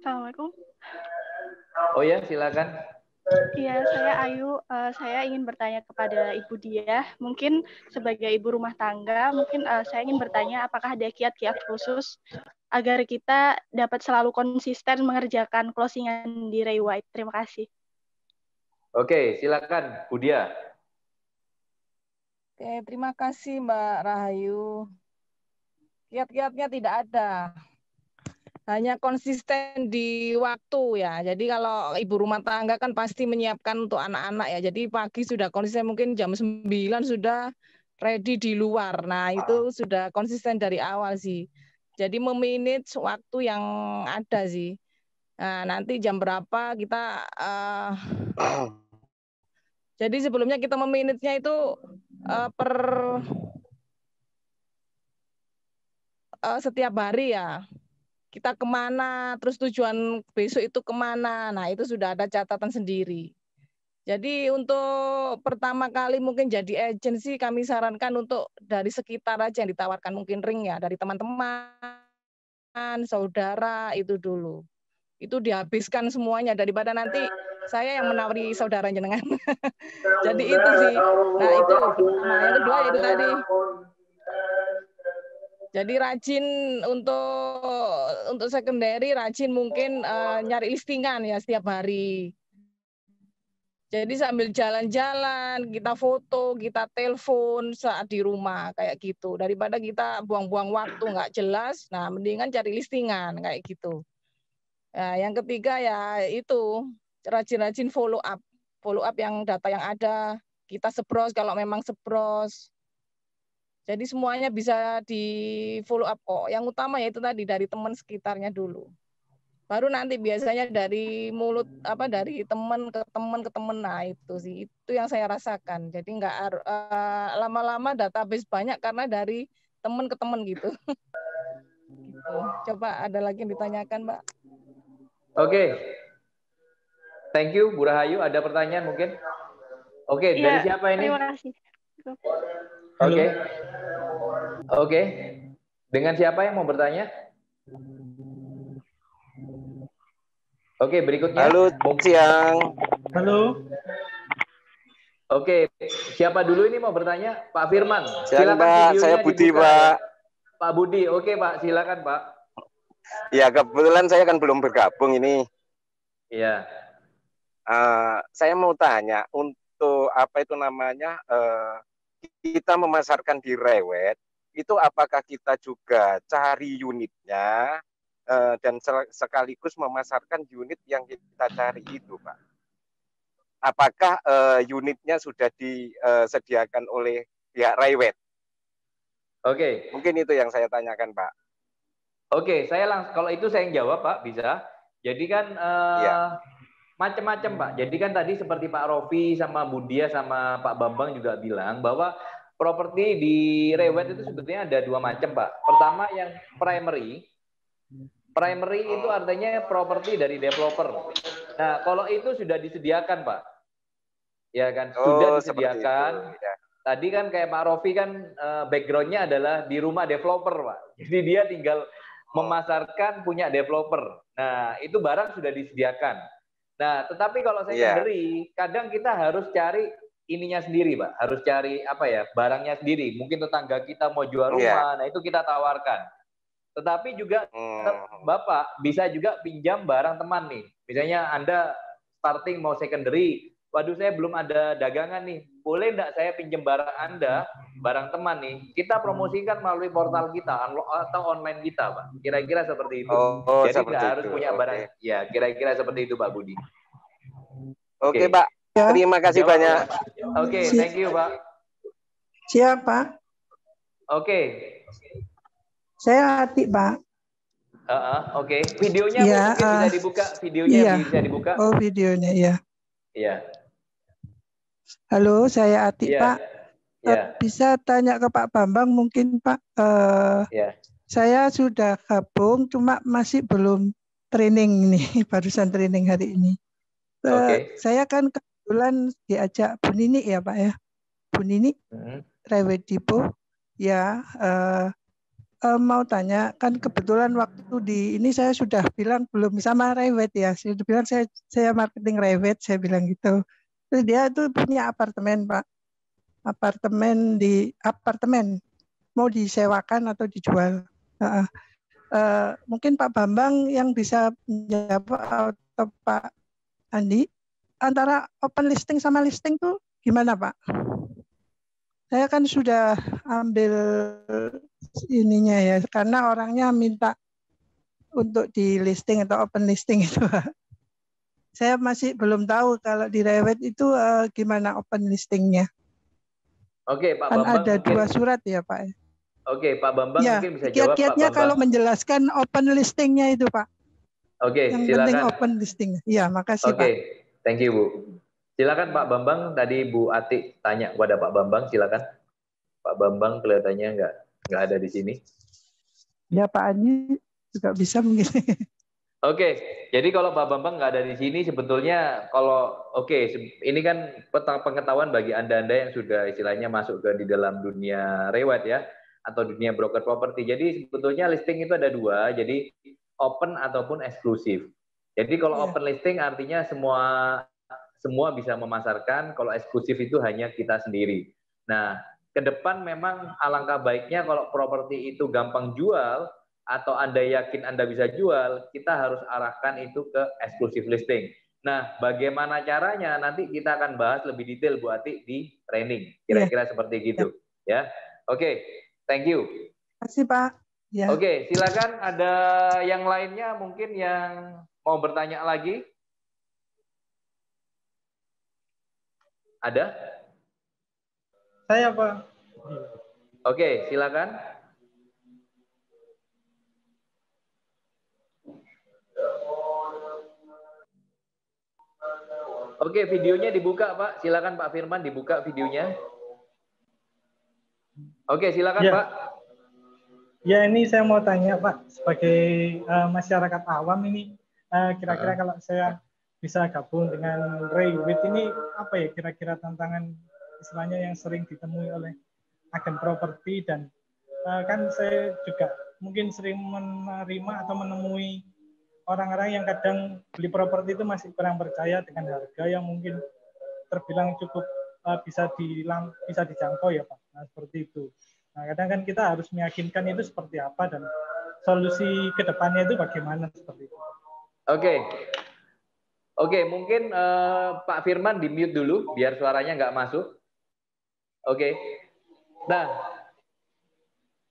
Assalamualaikum. Oh ya, silakan. Iya, saya Ayu. Saya ingin bertanya kepada Ibu Diah. Mungkin sebagai ibu rumah tangga, mungkin saya ingin bertanya apakah ada kiat-kiat khusus agar kita dapat selalu konsisten mengerjakan closingan di Ray White. Terima kasih. Oke, silakan Bu Diah. Oke, terima kasih Mbak Rahayu. Kiat-kiatnya tidak ada. Hanya konsisten di waktu ya. Jadi kalau ibu rumah tangga kan pasti menyiapkan untuk anak-anak ya. Jadi pagi sudah konsisten, mungkin jam 9 sudah ready di luar. Nah, itu sudah konsisten dari awal sih. Jadi memanage waktu yang ada sih. Nah, nanti jam berapa kita jadi sebelumnya kita memanage-nya itu setiap hari ya. Kita kemana, terus tujuan besok itu kemana. Nah, itu sudah ada catatan sendiri. Jadi untuk pertama kali mungkin jadi agensi, kami sarankan untuk dari sekitar aja yang ditawarkan, mungkin ring ya, dari teman-teman, saudara, itu dulu. Itu dihabiskan semuanya, daripada nanti saya yang menawari saudara jenengan. Jadi itu sih. Nah, itu pertama. Yang kedua itu tadi. Jadi rajin untuk secondary, rajin mungkin nyari listingan ya setiap hari. Jadi sambil jalan-jalan, kita foto, kita telepon saat di rumah kayak gitu. Daripada kita buang-buang waktu nggak jelas, nah mendingan cari listingan kayak gitu. Nah, yang ketiga ya itu rajin-rajin follow up yang data yang ada. Kita sebros kalau memang sebros. Jadi semuanya bisa di follow up kok. Yang utama yaitu tadi dari teman sekitarnya dulu. Baru nanti biasanya dari mulut dari teman ke teman. Nah, itu sih. Itu yang saya rasakan. Jadi nggak lama-lama database banyak karena dari teman ke teman gitu. Gitu. Coba ada lagi yang ditanyakan, Mbak. Oke. Thank you, Bu Rahayu. Ada pertanyaan mungkin? Oke, dari siapa ini? Terima kasih. Oke. Dengan siapa yang mau bertanya? Oke, berikutnya. Halo, siang. Halo. Oke, siapa dulu ini mau bertanya? Pak Firman. Siang, Pak. Saya Budi, Pak. Pak Budi. Oke, Pak. Silakan, Pak. Ya, kebetulan saya kan belum bergabung ini. Iya. Saya mau tanya, untuk apa itu namanya, kita memasarkan di Rewet, itu apakah kita juga cari unitnya dan sekaligus memasarkan unit yang kita cari itu, Pak? Apakah unitnya sudah disediakan oleh pihak Rewet? Oke. Mungkin itu yang saya tanyakan, Pak. Oke, kalau itu saya yang jawab, Pak, bisa. Jadi kan macam-macam, Pak. Jadi kan tadi seperti Pak Rofi sama Bu Dia sama Pak Bambang juga bilang bahwa properti di Rewet itu sebetulnya ada dua macam, Pak. Pertama yang primary. Primary itu artinya properti dari developer. Nah, kalau itu sudah disediakan, Pak. Ya kan, sudah disediakan. Ya. Tadi kan kayak Pak Rofi kan background-nya adalah di rumah developer, Pak. Jadi dia tinggal memasarkan punya developer. Nah, itu barang sudah disediakan. Nah, tetapi kalau secondary, kadang kita harus cari ininya sendiri, Pak. Harus cari barangnya sendiri. Mungkin tetangga kita mau jual rumah, nah itu kita tawarkan. Tetapi juga Bapak bisa juga pinjam barang teman nih. Misalnya Anda starting mau secondary, waduh saya belum ada dagangan nih. Boleh enggak saya pinjam barang Anda, barang teman nih, kita promosikan melalui portal kita atau online kita, Pak. Kira-kira seperti itu. Jadi nggak harus punya barang. Ya, kira-kira seperti itu, Pak Budi. Oke, Pak. Terima kasih banyak. Oke, thank you, Pak. Siapa? Oke. Saya Ati, Pak. Oke. Videonya mungkin bisa dibuka. Videonya bisa dibuka. Oh, videonya, ya. Iya. Halo, saya Ati, Pak. Bisa tanya ke Pak Bambang mungkin, Pak. Saya sudah gabung, cuma masih belum training nih, barusan training hari ini. Saya kan kebetulan diajak Bu Nini ya, Pak ya. Bu Nini, Rewet Depot, ya. mau tanya, kan kebetulan waktu di ini saya sudah bilang belum sama Rewet ya. Saya sudah bilang saya marketing Rewet, saya bilang gitu. Terus dia itu punya apartemen, Pak. Apartemen mau disewakan atau dijual. Mungkin Pak Bambang yang bisa menjawab atau Pak Andi, antara open listing sama listing tuh gimana, Pak? Saya kan sudah ambil ininya ya, karena orangnya minta untuk di listing atau open listing itu. Saya masih belum tahu kalau di Rewet itu gimana open listingnya. Oke, Pak kan Bambang. Ada mungkin 2 surat ya, Pak. Oke, Pak Bambang ya, mungkin bisa jawab, Pak Bambang. Kalau menjelaskan open listingnya itu, Pak. Oke, yang silakan. penting open listing. Iya, makasih, Pak. Oke, thank you, Bu. Silakan Pak Bambang, tadi Bu Ati tanya kepada Pak Bambang, silakan. Pak Bambang kelihatannya nggak ada di sini. Ya, Pak Andi juga bisa mungkin. Oke, jadi kalau Pak Bambang nggak ada di sini, sebetulnya ini kan pengetahuan bagi Anda yang sudah istilahnya masuk di dalam dunia Rewet ya, atau dunia broker properti. Jadi sebetulnya listing itu ada 2, jadi open ataupun eksklusif. Jadi kalau open listing artinya semua bisa memasarkan, kalau eksklusif itu hanya kita sendiri. Nah, ke depan memang alangkah baiknya kalau properti itu gampang jual, atau Anda yakin Anda bisa jual, kita harus arahkan itu ke eksklusif listing. Nah, bagaimana caranya? Nanti kita akan bahas lebih detail Bu Ati di training. Kira-kira seperti gitu. Ya, Oke, thank you. Terima kasih, Pak. Ya. Oke, silakan ada yang lainnya mungkin yang mau bertanya lagi? Ada? Saya, Pak. Oke, silakan. Oke, videonya dibuka, Pak. Silakan Pak Firman dibuka videonya. Oke, silakan ya. Pak. Ya, ini saya mau tanya, Pak, sebagai masyarakat awam ini, kira-kira kalau saya bisa gabung dengan Rewet ini, apa ya kira-kira tantangan istilahnya yang sering ditemui oleh agen properti, dan kan saya juga mungkin sering menerima atau menemui orang-orang yang kadang beli properti itu masih kurang percaya dengan harga yang mungkin terbilang cukup bisa dijangkau ya, Pak. Nah, seperti itu. Nah, kadang kan kita harus meyakinkan itu seperti apa dan solusi ke depannya itu bagaimana seperti itu. Oke, mungkin Pak Firman di-mute dulu biar suaranya nggak masuk. Oke. Nah,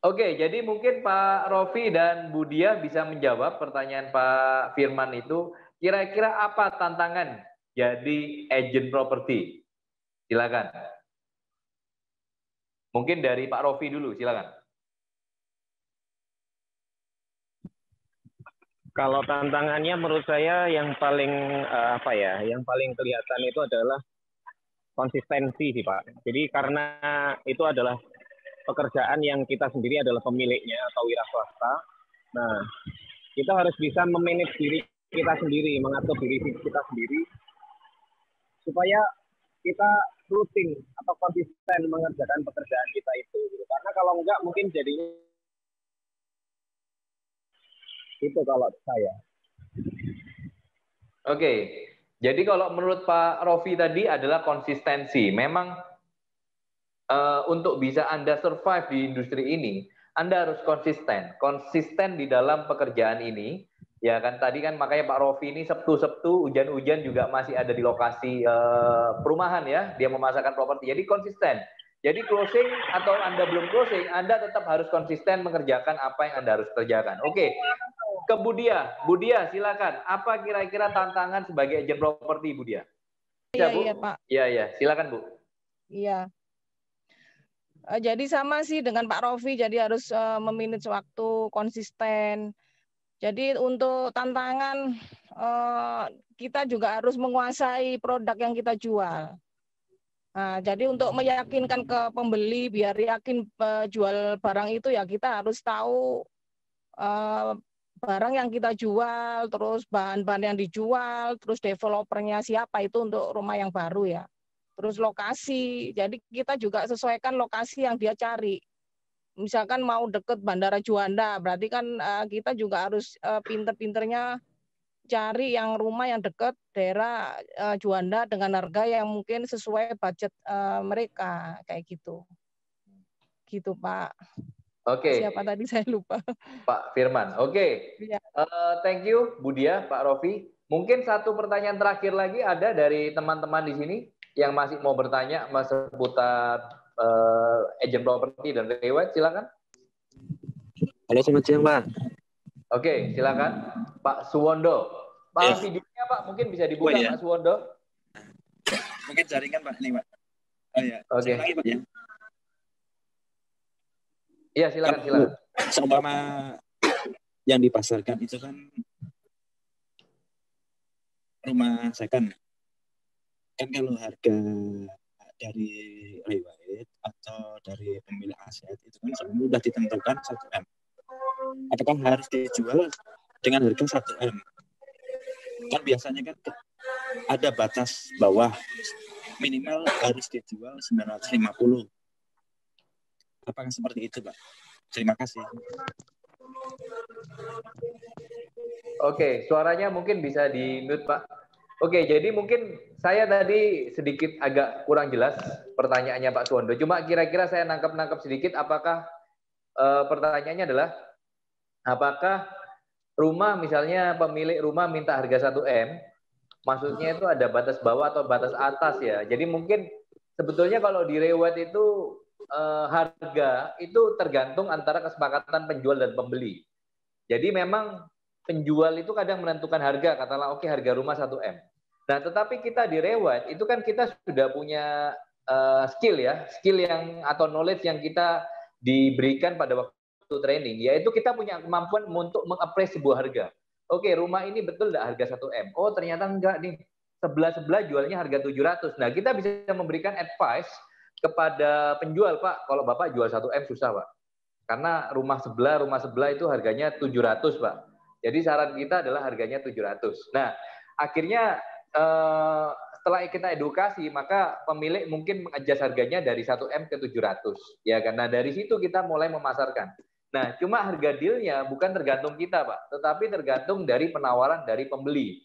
jadi mungkin Pak Rofi dan Bu Dia bisa menjawab pertanyaan Pak Firman itu. Kira-kira apa tantangan jadi agent properti? Silakan. Mungkin dari Pak Rofi dulu, silakan. Kalau tantangannya menurut saya yang paling yang paling kelihatan itu adalah konsistensi sih, Pak. Jadi karena itu adalah pekerjaan yang kita sendiri adalah pemiliknya atau wira swasta. Nah, kita harus bisa memanage diri kita sendiri, mengatur diri kita sendiri supaya kita rutin atau konsisten mengerjakan pekerjaan kita itu. Karena kalau enggak mungkin jadinya itu kalau saya. Oke, jadi kalau menurut Pak Rofi tadi adalah konsistensi. Memang untuk bisa Anda survive di industri ini, Anda harus konsisten di dalam pekerjaan ini. Ya kan tadi kan makanya Pak Rofi ini Sabtu hujan-hujan juga masih ada di lokasi perumahan ya, dia memasarkan properti. Jadi konsisten. Jadi closing atau Anda belum closing, Anda tetap harus konsisten mengerjakan apa yang Anda harus kerjakan. Oke. Ke Bu Dia silakan. Apa kira-kira tantangan sebagai agent properti, Bu Dia? Iya, Pak. Iya, silakan Bu. Iya. Jadi sama sih dengan Pak Rofi, jadi harus memanage waktu, konsisten. Jadi untuk tantangan kita juga harus menguasai produk yang kita jual. Nah, jadi untuk meyakinkan ke pembeli biar yakin jual barang itu ya kita harus tahu barang yang kita jual, terus bahan-bahan yang dijual, terus developernya siapa itu untuk rumah yang baru ya. Terus lokasi, jadi kita juga sesuaikan lokasi yang dia cari. misalkan mau deket Bandara Juanda, berarti kan kita juga harus pinter-pinternya cari yang rumah yang deket daerah Juanda dengan harga yang mungkin sesuai budget mereka, kayak gitu. Gitu Pak. Oke. Siapa tadi saya lupa. Pak Firman. Oke. Ya. Thank you Bu Dia, Pak Rofi. Mungkin satu pertanyaan terakhir lagi ada dari teman-teman di sini yang masih mau bertanya seputar agent property dan reward, silakan. Halo, selamat siang Pak. Oke, silakan Pak Suwondo. Pak, videonya Pak mungkin bisa dibuka Pak Suwondo. Mungkin jaringan Pak ini Pak. Oh ya. Oke. Lagi Pak ya. Iya, silakan, silakan. Seumpama yang dipasarkan itu kan rumah second. Kan kalau harga dari riwayat atau dari pemilik aset itu kan sudah ditentukan 1 M. Apakah harus dijual dengan harga 1 M? Kan biasanya kan ada batas bawah, minimal harus dijual 950. Apakah seperti itu, Pak? Terima kasih. Oke, suaranya mungkin bisa di-mute, Pak. Oke, jadi mungkin saya tadi sedikit agak kurang jelas pertanyaannya Pak Suwondo. Cuma kira-kira saya nangkep sedikit, apakah pertanyaannya adalah apakah rumah, misalnya pemilik rumah minta harga 1 M, maksudnya itu ada batas bawah atau batas atas ya. Jadi mungkin sebetulnya kalau di reward itu harga itu tergantung antara kesepakatan penjual dan pembeli. Jadi memang penjual itu kadang menentukan harga, katakanlah oke, harga rumah 1 M. Nah, tetapi kita di reward itu kan kita sudah punya skill ya, skill yang atau knowledge yang kita diberikan pada waktu training, yaitu kita punya kemampuan untuk meng-appraise sebuah harga. Oke, rumah ini betul enggak harga 1 M? Oh, ternyata enggak nih. Sebelah jualnya harga 700. Nah, kita bisa memberikan advice kepada penjual, Pak, kalau Bapak jual 1 M susah, Pak. Karena rumah sebelah itu harganya 700, Pak. Jadi saran kita adalah harganya 700. Nah, akhirnya setelah kita edukasi, maka pemilik mungkin mengadjust harganya dari 1 M ke 700. Ya, karena dari situ kita mulai memasarkan. Nah, cuma harga dealnya bukan tergantung kita, Pak, tetapi tergantung dari penawaran dari pembeli.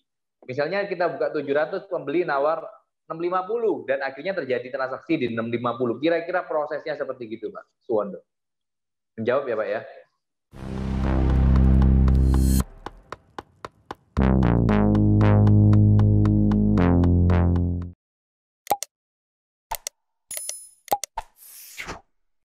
Misalnya kita buka 700, pembeli nawar 650, dan akhirnya terjadi transaksi di 650. Kira-kira prosesnya seperti gitu, Pak Suwondo. Menjawab ya, Pak ya?